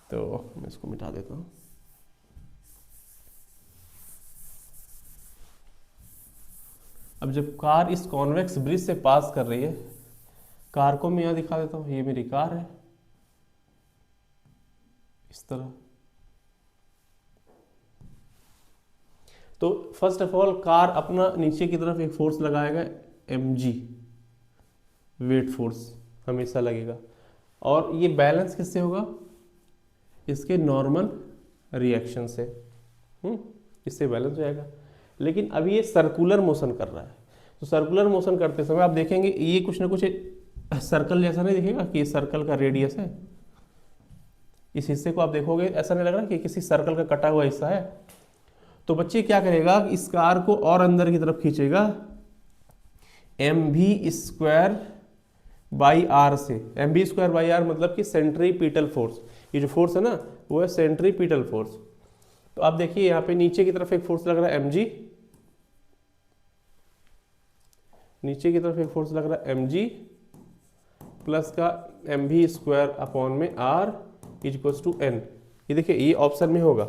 तो मैं इसको मिटा देता हूँ। अब जब कार इस कॉन्वेक्स ब्रिज से पास कर रही है, कार को मैं यहाँ दिखा देता हूँ, ये मेरी कार है इस तरह। तो फर्स्ट ऑफ ऑल कार अपना नीचे की तरफ एक फोर्स लगाएगा mg, वेट फोर्स हमेशा लगेगा, और ये बैलेंस किससे होगा, इसके नॉर्मल रिएक्शन से, इससे बैलेंस हो जाएगा। लेकिन अब ये सर्कुलर मोशन कर रहा है, तो सर्कुलर मोशन करते समय आप देखेंगे ये कुछ ना कुछ सर्कल जैसा नहीं दिखेगा कि ये सर्कल का रेडियस है, इस हिस्से को आप देखोगे ऐसा नहीं लग रहा कि किसी सर्कल का कटा हुआ हिस्सा है। तो बच्चे क्या करेगा, इस कार को और अंदर की तरफ खींचेगा mv स्क्वायर बाई आर से। mv स्क्वायर बाई आर मतलब कि सेंट्रीपिटल फोर्स, ये जो फोर्स है ना वो है सेंट्रीपिटल फोर्स। तो आप देखिए यहाँ पे नीचे की तरफ एक फोर्स लग रहा है mg, नीचे की तरफ एक फोर्स लग रहा है mg प्लस का mv स्क्वायर अपॉन में r is equal to n। ये देखिए ये ऑप्शन में होगा,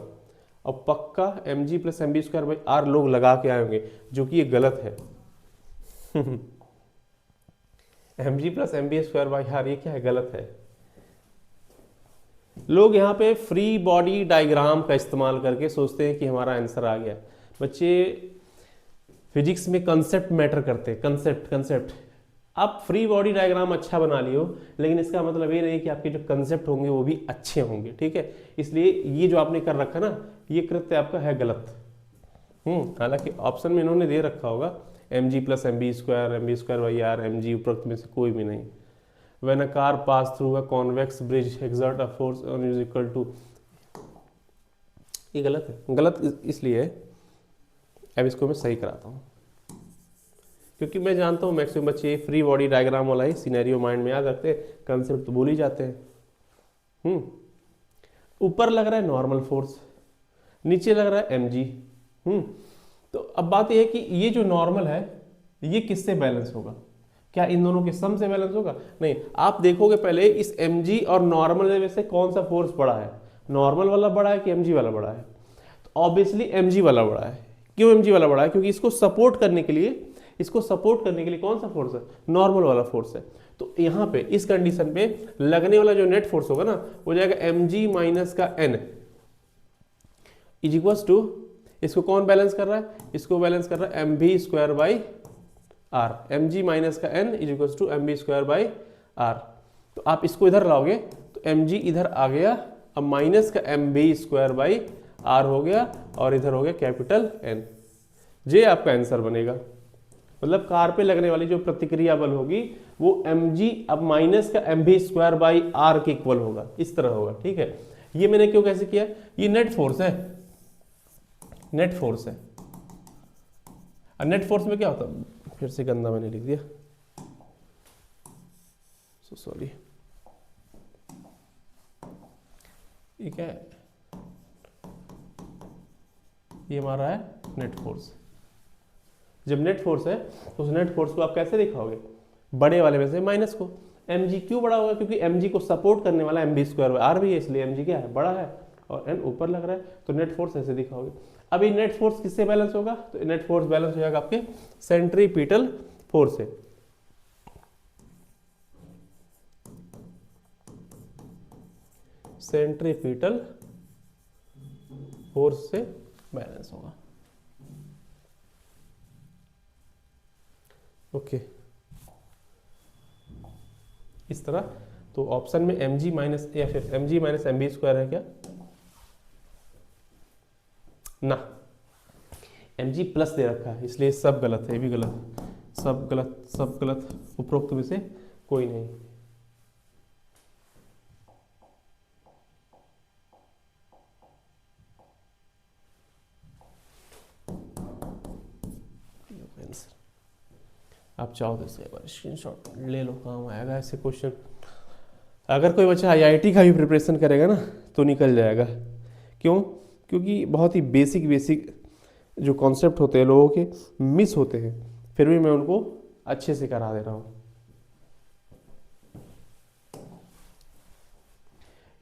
और पक्का mg plus mv square by r लोग लगा के आए होंगे, जो कि ये गलत है। mg plus mv square by r ये क्या है, गलत है। लोग यहाँ पे फ्री बॉडी डायग्राम का इस्तेमाल करके सोचते हैं कि हमारा आंसर आ गया। बच्चे फिजिक्स में कंसेप्ट मैटर करते हैं, कंसेप्ट। आप फ्री बॉडी डायग्राम अच्छा बना लियो, लेकिन इसका मतलब ये नहीं कि आपके जो कंसेप्ट होंगे वो भी अच्छे होंगे, ठीक है। इसलिए ये जो आपने कर रखा ना, ये कृत्य आपका है गलत। हालांकि ऑप्शन में इन्होंने दे रखा होगा mg plus m v square by r, mg उपरोक्त में से कोई भी नहीं। When a car pass through a convex bridge exert a force on is equal to, ये गलत है। गलत इसलिए है, अब इसको मैं सही कराता हूँ, क्योंकि मैं जानता हूँ मैक्सिमम बच्चे फ्री बॉडी डायग्राम वाला ही सिनेरियो माइंड में याद रखते हैं, कंसेप्ट तो भूल ही जाते हैं। ऊपर लग रहा है नॉर्मल फोर्स, नीचे लग रहा है mg। तो अब बात यह है कि ये जो नॉर्मल है ये किससे बैलेंस होगा? क्या इन दोनों के सम से बैलेंस होगा? नहीं, आप देखोगे पहले इस mg और नॉर्मल में से कौन सा फोर्स बड़ा है, नॉर्मल वाला बड़ा है कि mg वाला बड़ा है? तो ऑब्वियसली mg वाला बड़ा है। क्यों mg वाला बड़ा है? क्योंकि इसको सपोर्ट करने के लिए कौन सा फोर्स है? नॉर्मल वाला फोर्स है। तो यहाँ पे इस कंडीशन पे लगने वाला जो नेट फोर्स होगा ना, वो जाएगा mg माइनस का n इज इक्वल टू, इसको कौन बैलेंस कर रहा है? इसको बैलेंस कर रहा है mv square by r. mg minus का n is equal to mv square by r. तो आप इसको इधर लाओगे तो mg इधर आ गया, अब माइनस का mv स्क्वायर बाई आर हो गया, और इधर हो गया कैपिटल N। ये आपका आंसर बनेगा। मतलब कार पे लगने वाली जो प्रतिक्रिया बल होगी वो mg अब माइनस का mv स्क्वायर बाई आर के इक्वल होगा, इस तरह होगा, ठीक है। ये मैंने क्यों कैसे किया? ये नेट फोर्स है, नेट फोर्स है। और नेट फोर्स में क्या होता है, फिर से गंदा मैंने लिख दिया, सो सॉरी। ये क्या है? ये हमारा है नेट फोर्स। जब नेट फोर्स है तो उस नेट फोर्स को आप कैसे दिखाओगे? बड़े वाले में से माइनस को। mg क्यों बड़ा होगा? क्योंकि mg को सपोर्ट करने वाला mv स्क्वायर आर भी है, इसलिए mg क्या है? बड़ा है, और n ऊपर लग रहा है, तो नेट फोर्स ऐसे दिखाओगे। अब ये नेट फोर्स किससे बैलेंस होगा? तो नेट फोर्स बैलेंस हो जाएगा आपके सेंट्रीपिटल फोर्स से। सेंट्रीपिटल फोर्स से बैलेंस होगा। ओके, इस तरह। तो ऑप्शन में mg माइनस या फिर mg माइनस mv स्क्वायर है क्या? ना, mg प्लस दे रखा है, इसलिए सब गलत है, ये भी गलत, सब गलत, सब गलत, उपरोक्त में से कोई नहीं। आप चाहो तो इसका एक बार स्क्रीनशॉट ले लो, काम आएगा ऐसे क्वेश्चन। अगर कोई बच्चा IIT का भी प्रिपरेशन करेगा ना तो निकल जाएगा। क्यों? क्योंकि बहुत ही बेसिक जो कॉन्सेप्ट होते हैं लोगों के मिस होते हैं, फिर भी मैं उनको अच्छे से करा दे रहा हूँ।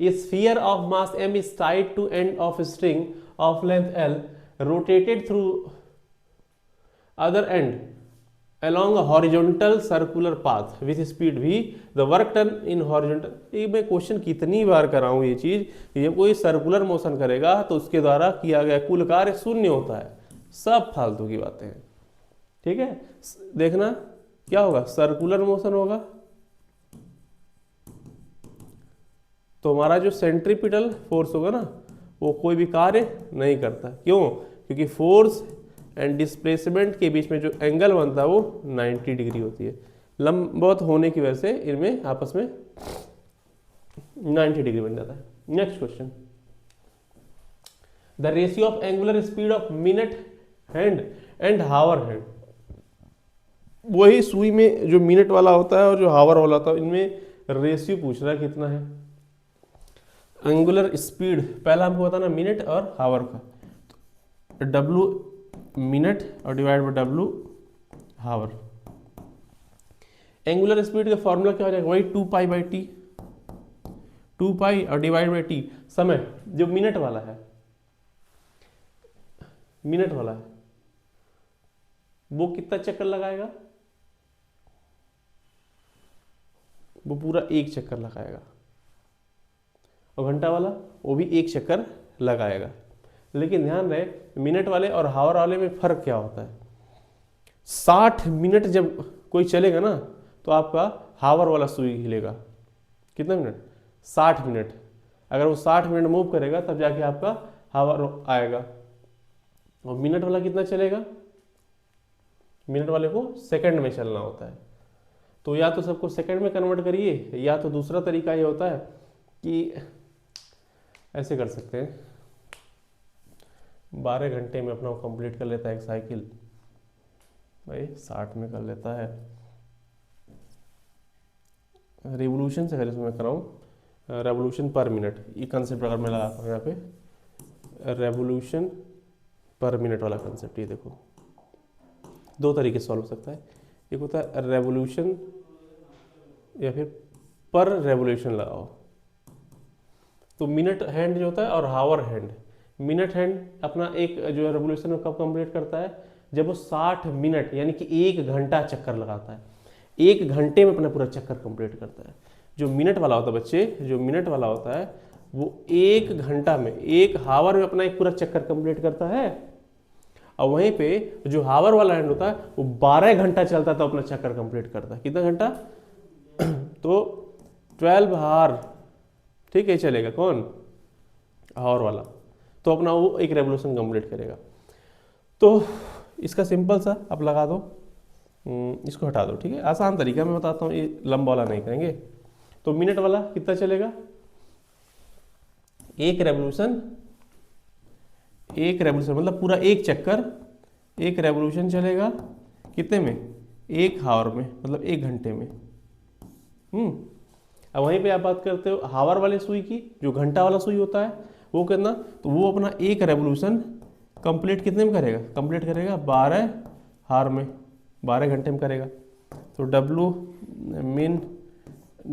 A sphere of mass m is tied to end of a string of length L rotated through other end along a horizontal circular path with speed v. The work done in horizontal, ये मैं question कितनी बार कराऊँ ये चीज़, ये कोई circular motion करेगा तो उसके द्वारा किया गया कुल कार्य शून्य होता है। सब फालतू की बातें हैं, ठीक है। देखना क्या होगा, सर्कुलर मोशन होगा तो हमारा जो सेंट्रीपिटल फोर्स होगा ना वो कोई भी कार्य नहीं करता। क्यों? क्योंकि फोर्स एंड डिस्प्लेसमेंट के बीच में जो एंगल बनता है वो 90 डिग्री होती है। लंबवत होने की वजह से इनमें आपस में 90 डिग्री बन जाता है। Next question, the ratio of angular speed of minute hand and hour hand. वही सुई में जो मिनट वाला होता है और जो हावर वाला होता है, इनमें रेशियो पूछ रहा है कितना है। एंगुलर स्पीड पहला हमको बताना मिनट और हावर का, तो W मिनट और divide by W hour. Angular speed का फॉर्मूला क्या हो जाएगा? वही 2 पाई बाई टी, 2 पाई और डिवाइड बाई टी। समय जो मिनट वाला है, मिनट वाला है वो कितना चक्कर लगाएगा? वो पूरा 1 चक्कर लगाएगा। और घंटा वाला वो भी 1 चक्कर लगाएगा। लेकिन ध्यान रहे मिनट वाले और हावर वाले में फर्क क्या होता है। 60 मिनट जब कोई चलेगा ना तो आपका हावर वाला सुई हिलेगा। कितने मिनट? 60 मिनट। अगर वो 60 मिनट मूव करेगा तब जाके आपका हावर आएगा। और मिनट वाला कितना चलेगा? मिनट वाले को सेकंड में चलना होता है। तो या तो सबको सेकंड में कन्वर्ट करिए, या तो दूसरा तरीका ये होता है कि ऐसे कर सकते हैं, 12 घंटे में अपना कंप्लीट कर लेता है एक साइकिल, भाई 60 में कर लेता है। रिवोल्यूशन से अगर इसमें कराऊँ, रेवोल्यूशन पर मिनट, ये कंसेप्ट अगर मैं लगाता हूँ यहाँ पे, रेवोल्यूशन पर मिनट वाला कंसेप्ट, ये देखो दो तरीके से सॉल्व हो सकता है। एक होता है रेवोल्यूशन या फिर पर रेवोल्यूशन लगाओ। तो मिनट हैंड जो होता है और हावर हैंड, मिनट हैंड अपना एक जो रेवोल्यूशन कब कंप्लीट करता है? जब वो 60 मिनट यानी कि 1 घंटा चक्कर लगाता है। 1 घंटे में अपना पूरा चक्कर कंप्लीट करता है। जो मिनट वाला होता है बच्चे, जो मिनट वाला होता है वो 1 घंटा में, 1 हावर में अपना एक पूरा चक्कर कंप्लीट करता है। और वहीं पे जो हावर वाला हैंड होता है वो 12 घंटा चलता है तो अपना चक्कर कंप्लीट करता है। कितना घंटा? तो 12 हावर, ठीक है, चलेगा। कौन? हावर वाला। तो अपना वो एक रेवोल्यूशन कंप्लीट करेगा। तो इसका सिंपल सा आप लगा दो, इसको हटा दो, ठीक है। आसान तरीका मैं बताता हूँ, ये लंबा वाला नहीं करेंगे। तो मिनट वाला कितना चलेगा? एक रेवोल्यूशन मतलब पूरा एक चक्कर, एक रेवोल्यूशन चलेगा कितने में? 1 हावर में, मतलब 1 घंटे में। अब वहीं पे आप बात करते हो हावर वाले सुई की, जो घंटा वाला सुई होता है वो कितना? तो वो अपना एक रेवोल्यूशन कंप्लीट कितने में करेगा? कंप्लीट करेगा 12 हावर में, 12 घंटे में करेगा। तो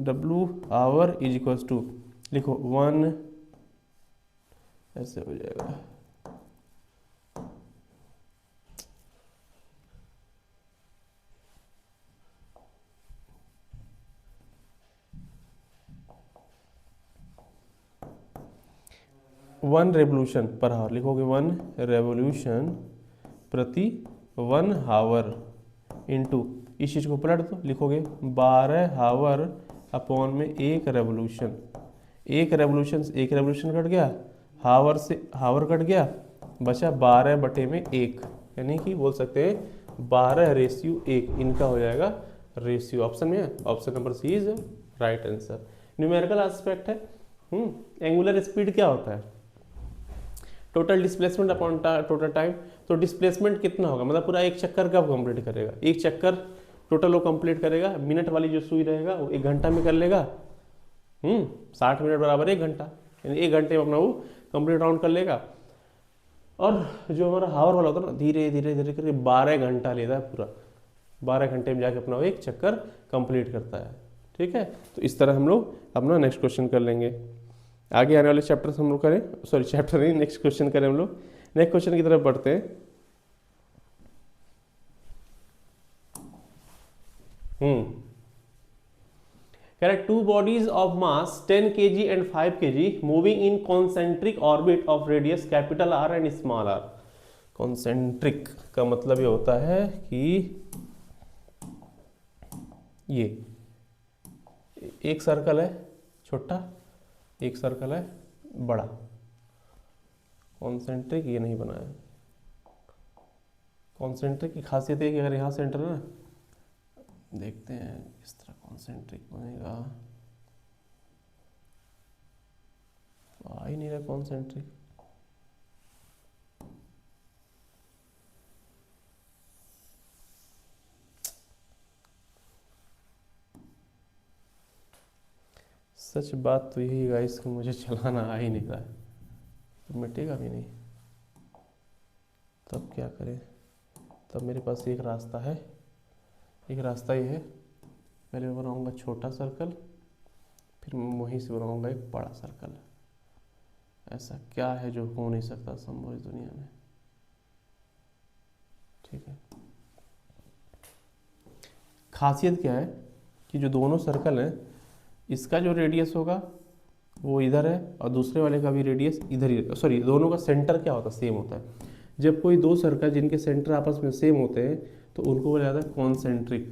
W hour is equals to, लिखो 1, ऐसे हो जाएगा, वन रेवोल्यूशन पर हावर, लिखोगे 1 रेवोल्यूशन प्रति 1 हावर इंटू, इस चीज़ को पलट दो, लिखोगे 12 हावर अपॉन में 1 रेवोल्यूशन। एक रेवोल्यूशन कट गया, हावर से हावर कट गया, बचा 12 बटे में 1, यानी कि बोल सकते हैं 12:1। इनका हो जाएगा रेशियो। ऑप्शन में है, option number C is right answer. Numerical aspect है। एंगुलर स्पीड क्या होता है? Total displacement upon total time. तो डिस्प्लेसमेंट कितना होगा? मतलब पूरा एक चक्कर कब कंप्लीट करेगा? एक चक्कर टोटल वो कंप्लीट करेगा। मिनट वाली जो सुई रहेगा वो 1 घंटा में कर लेगा। 60 मिनट बराबर 1 घंटा, यानी 1 घंटे में अपना वो कंप्लीट राउंड कर लेगा। और जो हमारा हावर वाला होता है ना, धीरे धीरे धीरे करके 12 घंटा लेता है पूरा, 12 घंटे में जाके अपना वो एक चक्कर कंप्लीट करता है। ठीक है, तो इस तरह हम लोग अपना नेक्स्ट क्वेश्चन कर लेंगे। आगे आने वाले चैप्टर हम लोग करें, सॉरी चैप्टर नहीं, नेक्स्ट क्वेश्चन करें हम लोग। नेक्स्ट क्वेश्चन की तरफ बढ़ते हैं। Correct, 2 bodies of mass 10 kg and 5 kg moving in concentric orbit of radius capital R and small r। concentric का मतलब ये होता है कि ये एक सर्कल है छोटा, एक सर्कल है बड़ा। कॉन्सेंट्रिक ये नहीं बना है। कॉन्सेंट्रिक की खासियत है कि अगर यहाँ सेंटर है ना, देखते हैं किस तरह कॉन्सेंट्रिक बनेगा। आ ही नहीं रहा कॉन्सेंट्रिक। सच बात तो यही है गाइस कि मुझे चलाना आ ही नहीं रहा है, तो मिटेगा भी नहीं। तब क्या करें? तब मेरे पास एक रास्ता है, एक रास्ता ये है, पहले मैं बनाऊंगा छोटा सर्कल, फिर वहीं से बनाऊंगा एक बड़ा सर्कल। ऐसा क्या है जो हो नहीं सकता संभव इस दुनिया में? ठीक है, खासियत क्या है कि जो दोनों सर्कल हैं, इसका जो रेडियस होगा वो इधर है और दूसरे वाले का भी रेडियस इधर ही, सॉरी दोनों का सेंटर क्या होता है? सेम होता है। जब कोई दो सर्कल जिनके सेंटर आपस में सेम होते हैं तो उनको बोला जाता है कॉन्सेंट्रिक।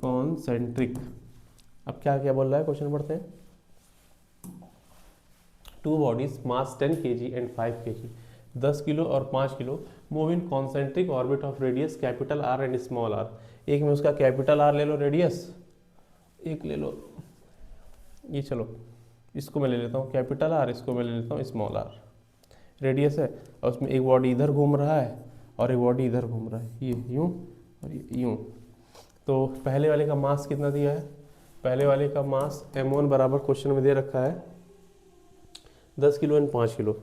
कॉन्सेंट्रिक। अब क्या क्या बोल रहा है, क्वेश्चन पढ़ते हैं। Two bodies mass 10 kg and 5 kg, 10 किलो और 5 किलो, move in concentric orbit of radius capital R and small R. एक में उसका कैपिटल आर ले लो रेडियस, एक ले लो ये, चलो इसको मैं ले लेता हूँ कैपिटल आर, इसको मैं ले लेता हूँ स्मॉल आर। रेडियस है और उसमें एक बॉडी इधर घूम रहा है और एक बॉडी इधर घूम रहा है, ये यूं और ये यूं। तो पहले वाले का मास कितना दिया है, पहले वाले का मास m1 बराबर क्वेश्चन में दे रखा है 10 किलो एंड 5 किलो,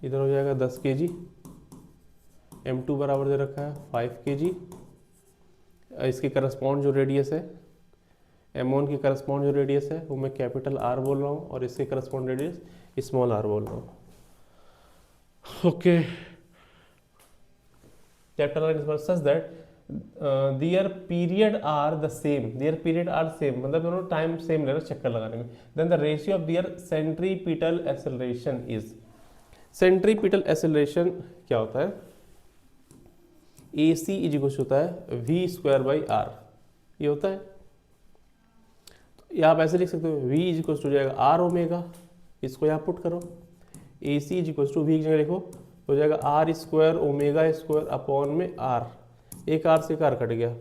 इधर हो जाएगा 10 kg। m2 बराबर दे रखा है 5 kg। इसके करस्पॉन्ड जो रेडियस है, m1 की करस्पॉन्ड जो रेडियस है वो मैं कैपिटल आर बोल रहा हूँ और इसके करस्पॉन्ड रेडियस स्मॉल आर बोल रहा हूँ। Okay, capital R is such that their period are the same, their period are same, मतलब दोनों टाइम सेम ले रहे चक्कर लगाने में। Then the ratio of their centripetal acceleration is, centripetal acceleration क्या होता है, ए सी इज इक्वल होता है वी स्क्वायर बाई आर, ये होता है। तो ये आप ऐसे लिख सकते हो, वी इज इक्वल टू जाएगा आर ओमेगा, इसको यहाँ पुट करो, A C is equal to V की जगह लिखो, हो जाएगा R square omega square upon में आर, एक आर से एक आर कट गया।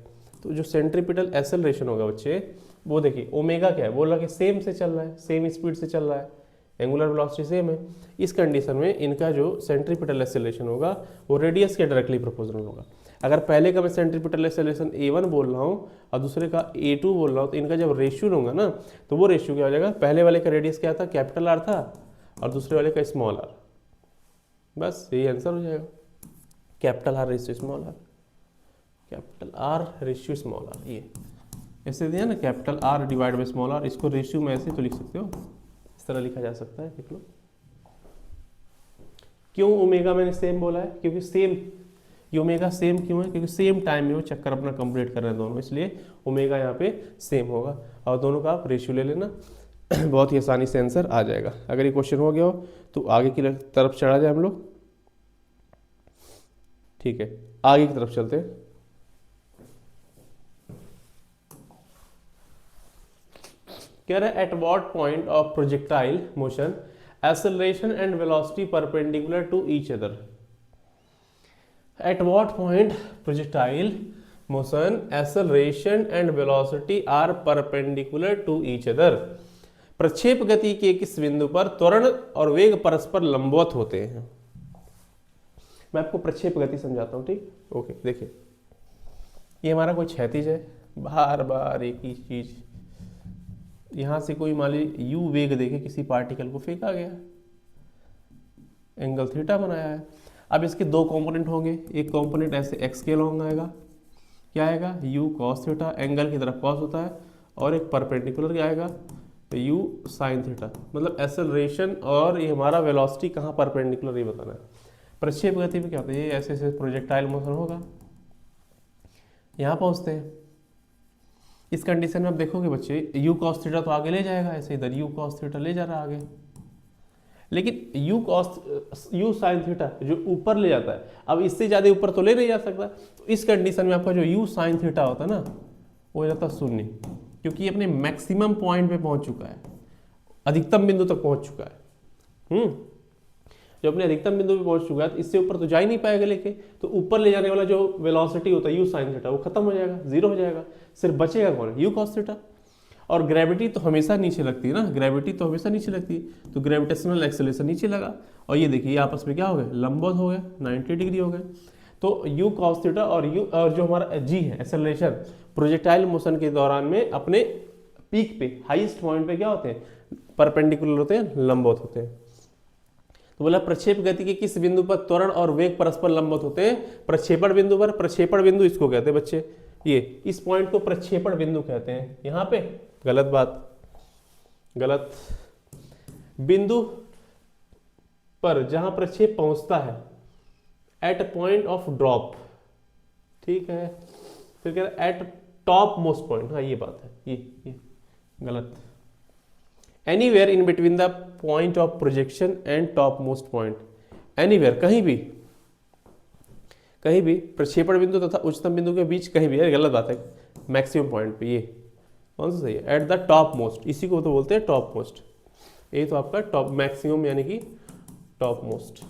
तो जो सेंट्रीपिटल एक्सेलरेशन होगा बच्चे, वो देखिए ओमेगा क्या है, बोल रहा कि सेम से चल रहा है, सेम स्पीड से चल रहा है, एंगुलर वेलोसिटी सेम है। इस कंडीशन में इनका जो सेंट्रीपिटल एक्सेलरेशन होगा वो रेडियस के डायरेक्टली प्रोपोर्शनल होगा। अगर पहले का मैं सेंट्रीपिटल एक्सेलरेशन a1 बोल रहा हूँ और दूसरे का a2 बोल रहा हूँ, तो इनका जब रेशियो होगा ना, तो वो रेशियो क्या हो जाएगा, पहले वाले का रेडियस क्या था, कैपिटल आर था और दूसरे वाले का स्मॉल आर। बस यही आंसर हो जाएगा, capital R ratio small R, capital R ratio small R. ये ऐसे दिया ना, capital R divide by small R, इसको रेशियो में ऐसे तो लिख सकते हो, इस तरह लिखा जा सकता है, देख लो। क्यों ओमेगा मैंने सेम बोला है, क्योंकि सेम, ये ओमेगा सेम क्यों है, क्योंकि सेम टाइम में वो चक्कर अपना कंप्लीट कर रहे हैं दोनों, इसलिए ओमेगा यहाँ पे सेम होगा। और दोनों का आप रेशियो ले लेना, बहुत ही आसानी से आंसर आ जाएगा। अगर ये क्वेश्चन हो गया हो तो आगे की तरफ चढ़ा जाए हम लोग, ठीक है, आगे की तरफ चलते हैं। कह रहा है at what point of projectile motion acceleration and velocity perpendicular to each other. At what point projectile motion acceleration and velocity are perpendicular to each other. प्रक्षेप गति के किस बिंदु पर त्वरण और वेग परस्पर लंबवत होते हैं। मैं आपको प्रक्षेप गति समझाता हूं, ठीक, ओके। देखिए ये हमारा कोई क्षैतिज है, बार बार एक ही चीज, यहां से कोई मान लीजिए यू वेग देके किसी पार्टिकल को फेंका गया, एंगल थीटा बनाया है। अब इसके दो कंपोनेंट होंगे, एक कंपोनेंट ऐसे एक्स के लॉन्ग आएगा, क्या आएगा, यू कॉस थीटा, एंगल की तरफ कॉस होता है, और एक परपेंडिकुलर क्या आएगा, तो यू साइन थीटा। मतलब एक्सेलरेशन और ये हमारा वेलोसिटी कहाँ परपेंडिकुलर, ये बताना है। प्रक्षेप गति में क्या होता है, ये ऐसे ऐसे प्रोजेक्टाइल मोशन होगा, यहाँ पहुँचते हैं। इस कंडीशन में आप देखोगे बच्चे, यू कॉस थीटा तो आगे ले जाएगा, ऐसे इधर यू कॉस थीटा ले जा रहा है आगे, लेकिन यू साइन थीटा जो ऊपर ले जाता है, अब इससे ज़्यादा ऊपर तो ले नहीं जा सकता। तो इस कंडीशन में आपका जो यू साइन थीटा होता है ना, वो हो जाता है शून्य, क्योंकि ये अपने मैक्सिमम पॉइंट पे पहुंच चुका है, अधिकतम बिंदु तक पहुंच चुका है। जो अपने अधिकतम बिंदु पे पहुंच चुका है, तो इससे ऊपर तो जा ही नहीं पाएगा लेके, तो ऊपर ले जाने वाला जो वेलोसिटी होता है यू साइन थीटा, वो खत्म हो जाएगा, जीरो हो जाएगा, सिर्फ बचेगा कौन, यू कॉस थीटा। और ग्रेविटी तो हमेशा नीचे लगती है ना, ग्रेविटी तो हमेशा नीचे लगती है, तो ग्रेविटेशनल एक्सेलरेशन नीचे लगा, और ये देखिए आपस में क्या हो गए, लंबवत हो गए, 90 डिग्री हो गए। तो यू कॉस थीटा और जो हमारा जी है एक्सेलरेशन, प्रोजेक्टाइल मोशन के दौरान में अपने पीक पे, हाईएस्ट पॉइंट पे क्या होते हैं, परपेंडिकुलर होते हैं, लंबवत होते हैं। तो बोला प्रक्षेप गति के किस बिंदु पर त्वरण और वेग परस्पर लंबवत होते हैं, प्रक्षेपण बिंदु पर। प्रक्षेपण बिंदु इसको कहते हैं बच्चे, ये इस पॉइंट को प्रक्षेपण बिंदु कहते हैं। यहाँ पे गलत बात, गलत, बिंदु पर जहां प्रक्षेप पहुंचता है, एट पॉइंट ऑफ ड्रॉप, ठीक है। फिर कह रहा है एट टॉप मोस्ट पॉइंट, हाँ ये बात है, ये गलत। Anywhere in between the point of projection and top most point, anywhere कहीं भी प्रक्षेपण बिंदु तथा उच्चतम बिंदु के बीच कहीं भी है, गलत बात है। मैक्सिमम पॉइंट पे, ये कौन सा सही है, एट द टॉप मोस्ट, इसी को तो बोलते हैं टॉप मोस्ट। ये तो आपका टॉप मैक्सिमम यानी कि टॉप मोस्ट।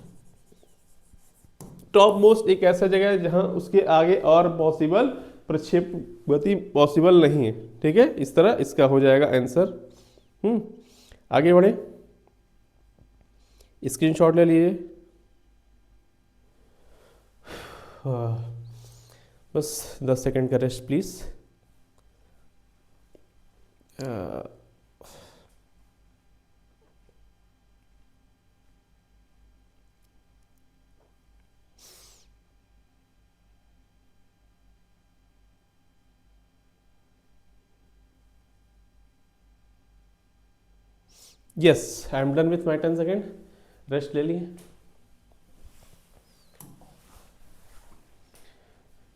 टॉप मोस्ट एक ऐसा जगह है जहां उसके आगे और पॉसिबल प्रक्षेप गति पॉसिबल नहीं है। ठीक है, इस तरह इसका हो जाएगा आंसर। आगे बढ़े, स्क्रीनशॉट ले लीजिए। बस 10 सेकंड का rest please. Yes, I am done with my 10 second, rest ले लिए।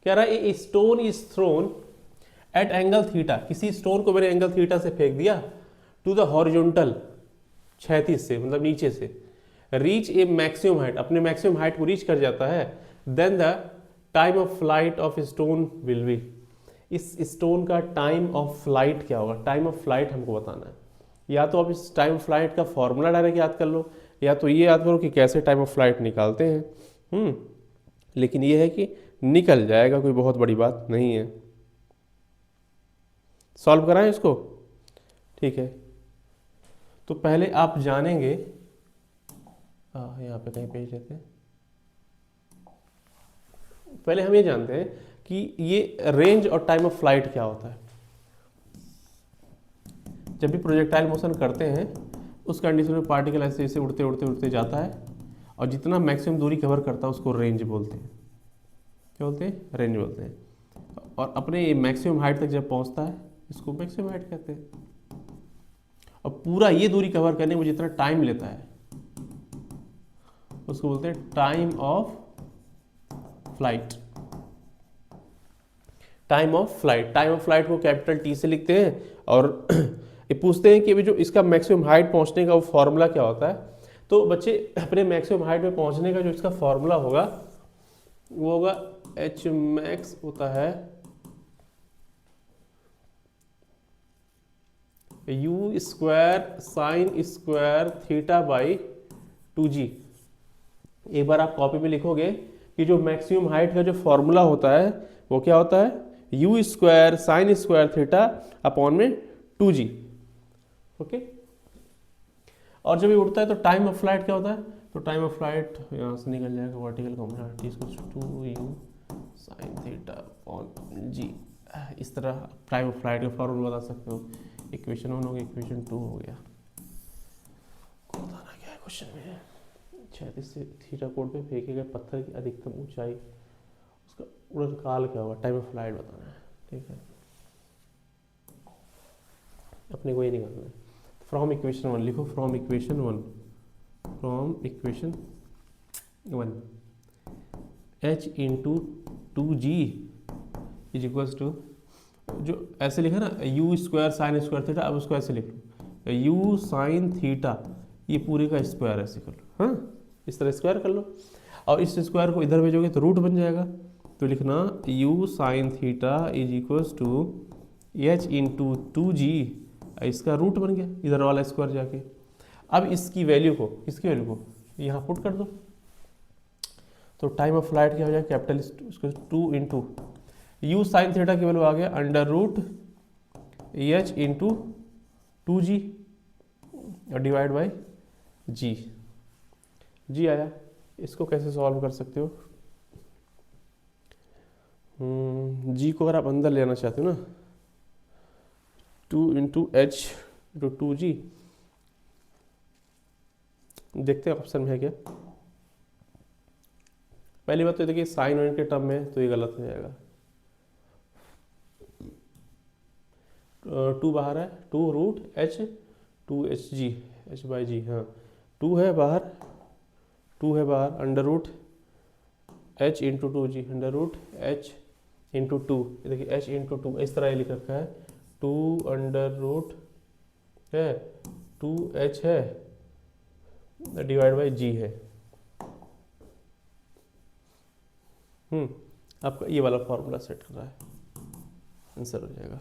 कह रहा है stone is thrown at angle theta, किसी स्टोन को मैंने एंगल थीटा से फेंक दिया टू द हॉरिजॉन्टल, क्षैतिज से मतलब नीचे से, रीच ए मैक्सिमम हाइट, अपने मैक्सिमम हाइट को रीच कर जाता है, then the time of flight of stone will be, इस स्टोन का टाइम ऑफ फ्लाइट क्या होगा, टाइम ऑफ फ्लाइट हमको बताना है। या तो आप इस टाइम ऑफ फ्लाइट का फॉर्मूला डायरेक्ट याद कर लो, या तो ये याद करो कि कैसे टाइम ऑफ फ्लाइट निकालते हैं। लेकिन ये है कि निकल जाएगा, कोई बहुत बड़ी बात नहीं है। सॉल्व कराएं इसको, ठीक है। तो पहले आप जानेंगे, यहाँ पे कहीं पेज देते हैं, पहले हम ये जानते हैं कि ये रेंज और टाइम ऑफ फ्लाइट क्या होता है। जब भी प्रोजेक्टाइल मोशन करते हैं उस कंडीशन में पार्टिकल ऐसे ऐसे उड़ते उड़ते उड़ते जाता है, और जितना मैक्सिमम दूरी कवर करता है उसको रेंज बोलते हैं। क्या बोलते हैं, रेंज बोलते हैं। और अपने मैक्सिमम हाइट तक जब पहुंचता है इसको मैक्सिमम हाइट कहते हैं। और पूरा ये दूरी कवर करने में जितना टाइम लेता है उसको बोलते हैं time of flight. Time of flight, time of flight को कैपिटल टी से लिखते हैं। और ये पूछते हैं कि जो इसका मैक्सिमम हाइट पहुंचने का वो फॉर्मूला क्या होता है। तो बच्चे अपने मैक्सिमम हाइट में पहुंचने का जो इसका फॉर्मूला होगा वो होगा एच मैक्स होता है you square sine square theta by 2g। एक बार आप कॉपी में लिखोगे कि जो मैक्सिमम हाइट का जो फॉर्मूला होता है वो क्या होता है, you square sine square theta upon में 2g। ओके, और जब ये उड़ता है तो टाइम ऑफ फ्लाइट क्या होता है, तो टाइम ऑफ फ्लाइट यहाँ से निकल जाएगा vertical component two u sine theta upon g. इस तरह टाइम ऑफ फ्लाइट का फॉर्मूला बता सकते हो। इक्वेशन 1 हो गया, इक्वेशन 2 हो गया। बताना क्या है क्वेश्चन में, क्षैतिज से थीटा कोण पे फेंके गए पत्थर की अधिकतम ऊंचाई, उसका उड़न काल क्या होगा, टाइम ऑफ फ्लाइट बताना है। ठीक है, अपने को ये निकालना है। फ्रॉम इक्वेशन 1 लिखो, from equation 1, from equation 1 h into 2g is equals to, जो ऐसे लिखा ना U square sine square theta, अब उसको ऐसे लिख लो यू साइन थीटा, ये पूरे का स्क्वायर ऐसे कर लो। हाँ, इस तरह स्क्वायर कर लो, और इस स्क्वायर को इधर भेजोगे तो रूट बन जाएगा। तो लिखना U sine theta is equals to H into 2g, इसका रूट बन गया इधर वाला स्क्वायर जाके। अब इसकी वैल्यू को, इसकी वैल्यू को यहाँ पुट कर दो, तो टाइम ऑफ फ्लाइट क्या हो जाएगा, capital 2 into u sine theta की वैल्यू आ गया under root h into 2g divide by g. G आया, इसको कैसे सॉल्व कर सकते हो, जी को अगर आप अंदर लेना चाहते हो ना, 2 इंटू एच इंटू 2g, देखते हैं ऑप्शन में है क्या। पहली बात तो देखिए साइन वन के टर्म में तो ये गलत हो जाएगा, 2 बाहर है, 2 root h 2hg h by g, हाँ 2 है बाहर, 2 है बाहर, under root h into 2g, under root h into 2, देखिए h इंटू 2 इस तरह ये लिख रखा है, 2 अंडर रूट है 2h है डिवाइड बाई g है। आपका ये वाला फॉर्मूला सेट कर रहा है। आंसर हो जाएगा।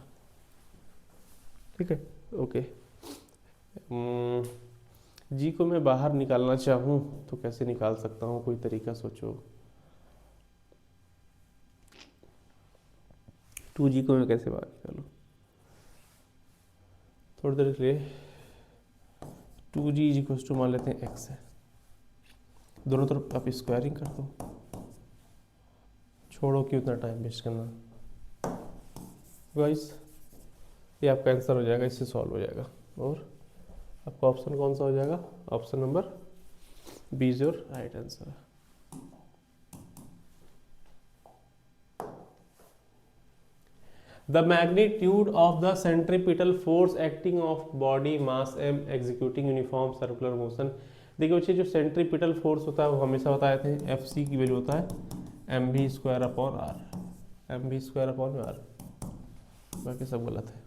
ठीक है, ओके। जी को मैं बाहर निकालना चाहूँ तो कैसे निकाल सकता हूँ, कोई तरीका सोचो। 2g को मैं कैसे बाहर निकालूँ, थोड़ी देर के लिए 2g इज इक्वल टू मान लेते हैं x है, दोनों तरफ आप स्क्वायरिंग कर दो, छोड़ो कि उतना टाइम वेस्ट करना। गाइस ये आपका आंसर हो जाएगा, इससे सॉल्व हो जाएगा। और आपका ऑप्शन कौन सा हो जाएगा, option number B is your right answer. The magnitude of the centripetal force acting of body mass M executing uniform circular motion. देखिए बच्चे, जो सेंट्रीपिटल फोर्स होता है वो हमेशा बताए थे एफ सी की वैल्यू होता है m v square upon r, m v square upon r, बाकी सब गलत है।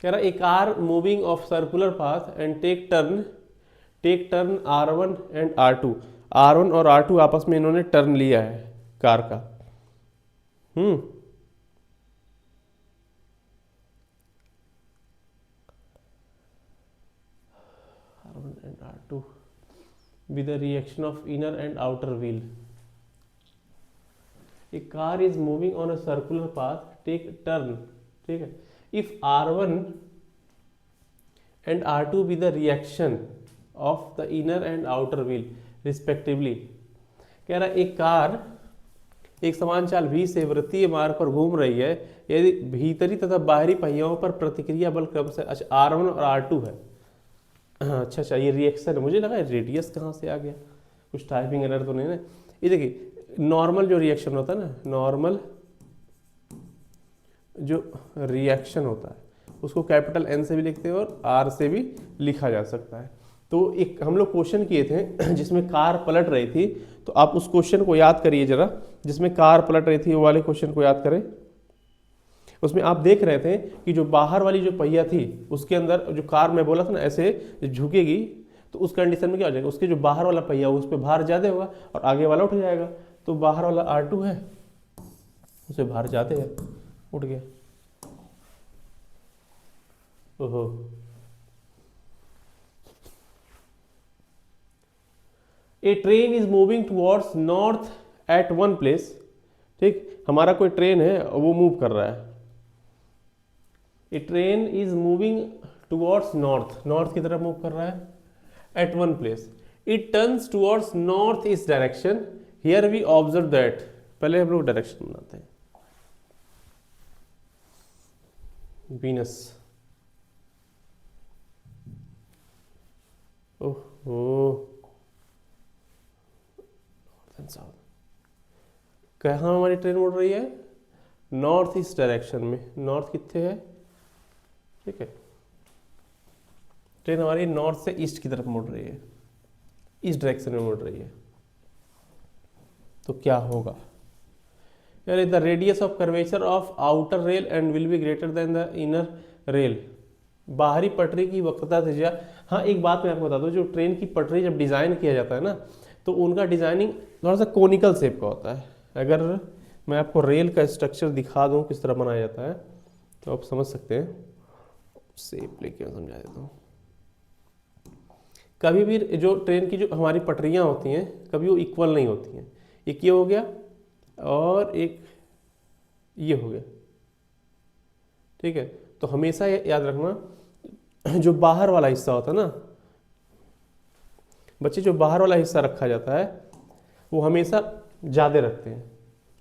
कह रहा a car moving of circular path and take turn R1 and R2, R1 और R2 आपस में इन्होंने टर्न लिया है कार का। R1 and R2 with the reaction of inner and outer wheel. A car is moving on a circular path, take turn, ठीक है, if R1 and R2 with the reaction of the inner and outer wheel respectively। कह रहा एक car एक समान चाल v से वृत्तीय मार्ग पर घूम रही है यदि भीतरी तथा बाहरी पहियों पर प्रतिक्रिया बल क्रम से, अच्छा R1 और R2 है, अच्छा ये रिएक्शन है, मुझे लगा रेडियस कहाँ से आ गया, कुछ टाइपिंग एरर तो नहीं ना। ये देखिए नॉर्मल जो रिएक्शन होता है ना, नॉर्मल जो रिएक्शन होता है उसको कैपिटल N से भी लिखते हैं और R से भी लिखा जा सकता है। तो एक हम लोग क्वेश्चन किए थे जिसमें कार पलट रही थी, तो आप उस क्वेश्चन को याद करिए जरा, जिसमें कार पलट रही थी वो वाले क्वेश्चन को याद करें। उसमें आप देख रहे थे कि जो बाहर वाली जो पहिया थी उसके अंदर जो कार में बोला था ना ऐसे झुकेगी, तो उस कंडीशन में क्या हो जाएगा, उसके जो बाहर वाला पहिया उस पर भार ज़्यादा होगा और आगे वाला उठ जाएगा। तो बाहर वाला R2 है, उसे भार ज़्यादा है, उठ गया। ओहो, a train is moving towards north at one place, ठीक, हमारा कोई ट्रेन है वो मूव कर रहा है, a train is moving towards north, north की तरफ मूव कर रहा है at one place, it turns towards north east direction, here we observe that, पहले हम लोग डायरेक्शन बनाते हैं, वीनस, ओहो साउथ, कहाँ हमारी ट्रेन उड़ रही है, नॉर्थ ईस्ट डायरेक्शन में, नॉर्थ कितने है, ठीक है, ट्रेन हमारी नॉर्थ से ईस्ट की तरफ मुड़ रही है, ईस्ट डायरेक्शन में मुड़ रही है, तो क्या होगा यार, the radius of curvature of outer rail and will be greater than the inner rail, बाहरी पटरी की वक्रता त्रिज्या। हाँ एक बात मैं आपको बता दूं, जो ट्रेन की पटरी जब डिज़ाइन किया जाता है ना तो उनका डिज़ाइनिंग थोड़ा सा कोनिकल शेप का होता है। अगर मैं आपको रेल का स्ट्रक्चर दिखा दूं किस तरह बनाया जाता है तो आप समझ सकते हैं, शेप लेके मैं समझा देता हूँ। कभी भी जो ट्रेन की जो हमारी पटरियाँ होती हैं कभी वो इक्वल नहीं होती हैं, एक ये हो गया और एक ये हो गया, ठीक है, तो हमेशा याद रखना जो बाहर वाला हिस्सा होता है ना बच्चे, जो बाहर वाला हिस्सा रखा जाता है वो हमेशा ज़्यादा रखते हैं।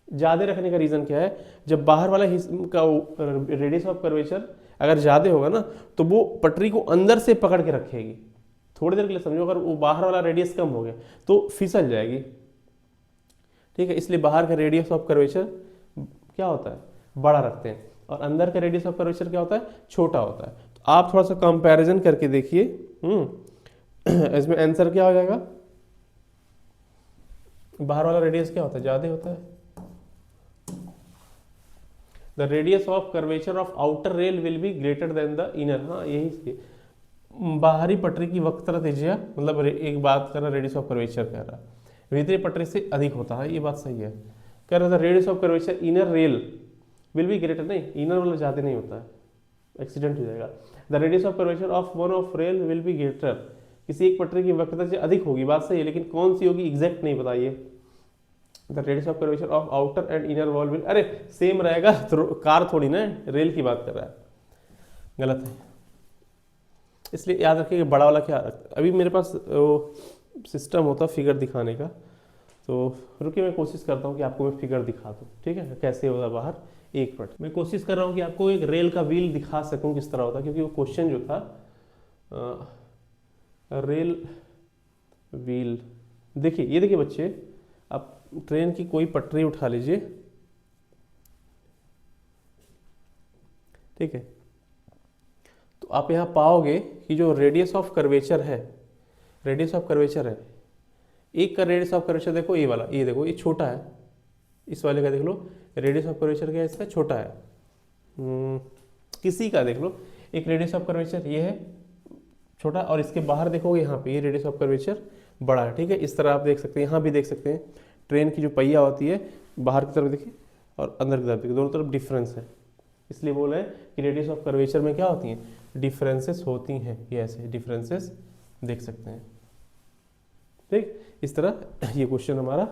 ज़्यादा रखने का रीज़न क्या है, जब बाहर वाला हिस्सा का रेडियस ऑफ कर्वेचर अगर ज़्यादा होगा ना तो वो पटरी को अंदर से पकड़ के रखेगी। थोड़ी देर के लिए समझो, अगर वो बाहर वाला रेडियस कम हो गया तो फिसल जाएगी, ठीक है, इसलिए बाहर का रेडियस ऑफ कर्वेचर क्या होता है, बड़ा रखते हैं, और अंदर का रेडियस ऑफ कर्वेचर क्या होता है, छोटा होता है। तो आप थोड़ा सा कंपैरिजन करके देखिए, इसमें आंसर क्या हो जाएगा, बाहर वाला रेडियस क्या होता है, ज्यादा होता है। The radius of curvature of outer rail will be greater than the inner, हाँ यही बाहरी पटरी की वक्रता त्रिज्या, मतलब एक बात कर रहा रेडियस ऑफ कर्वेचर कह रहा, भीतरी पटरी से अधिक होता है, ये बात सही है। कह रहा था radius of curvature inner rail will be greater, नहीं इनर वाला ज़्यादा नहीं होता है, एक्सीडेंट हो जाएगा। The radius of curvature of one of rail will be greater, किसी एक पटरी की वक्रता से अधिक होगी, बात सही है, लेकिन कौन सी होगी एग्जैक्ट नहीं बताइए। The radius of curvature of outer and inner wall will, अरे सेम रहेगा तो कार थोड़ी ना है, रेल की बात कर रहा है, गलत है। इसलिए याद रखिए कि बड़ा वाला क्या, अभी मेरे पास वो सिस्टम होता फिगर दिखाने का, तो रुकिए मैं कोशिश करता हूँ कि आपको मैं फिगर दिखा दूँ, ठीक है, कैसे होगा बाहर। एक मिनट, मैं कोशिश कर रहा हूँ कि आपको एक रेल का व्हील दिखा सकूँ किस तरह होता है, क्योंकि वो क्वेश्चन जो था रेल व्हील, देखिए ये देखिए बच्चे, आप ट्रेन की कोई पटरी उठा लीजिए, ठीक है, तो आप यहाँ पाओगे कि जो रेडियस ऑफ कर्वेचर है, रेडियस ऑफ कर्वेचर है, एक का रेडियस ऑफ कर्वेचर देखो ये वाला, ये देखो ये छोटा है, इस वाले का देख लो रेडियस ऑफ कर्वेचर क्या है, इसका छोटा है, किसी का देख लो एक रेडियस ऑफ कर्वेचर ये है छोटा, और इसके बाहर देखोगे यहाँ पे ये रेडियस ऑफ कर्वेचर बड़ा है, ठीक है। इस तरह आप देख सकते हैं, यहाँ भी देख सकते हैं, ट्रेन की जो पहिया होती है बाहर की तरफ देखिए और अंदर की तरफ देखिए, दोनों तरफ डिफरेंस है, इसलिए बोल रहे हैं कि रेडियस ऑफ कर्वेचर में क्या होती हैं, डिफरेंसेस होती हैं, ये ऐसे डिफरेंसेस देख सकते हैं, ठीक। इस तरह ये क्वेश्चन हमारा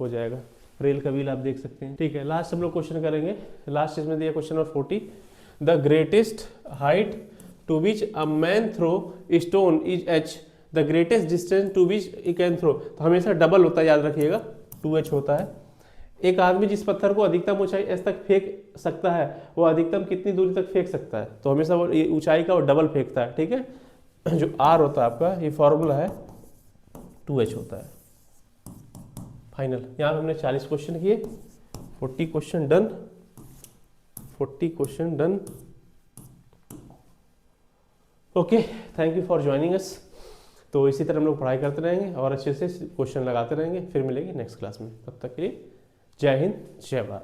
हो जाएगा। रेल का व्हील आप देख सकते हैं, ठीक है। लास्ट हम लोग क्वेश्चन करेंगे, लास्ट इसमें दिया question number 40, the greatest height to which a man throw stone is h, the greatest distance to which he can throw, तो हमेशा डबल होता है, याद रखिएगा 2h होता है। एक आदमी जिस पत्थर को अधिकतम ऊंचाई s तक फेंक सकता है वो अधिकतम कितनी दूरी तक फेंक सकता है, तो हमेशा वो ऊंचाई का वो डबल फेंकता है, ठीक है। जो r होता है आपका, ये फॉर्मूला है 2h होता है। फाइनल, यहाँ पे हमने 40 क्वेश्चन किए, 40 question done, 40 question done. Okay, thank you for joining us. तो इसी तरह हम लोग पढ़ाई करते रहेंगे और अच्छे से क्वेश्चन लगाते रहेंगे, फिर मिलेंगे नेक्स्ट क्लास में, तब तक के लिए जय हिंद जय भारत।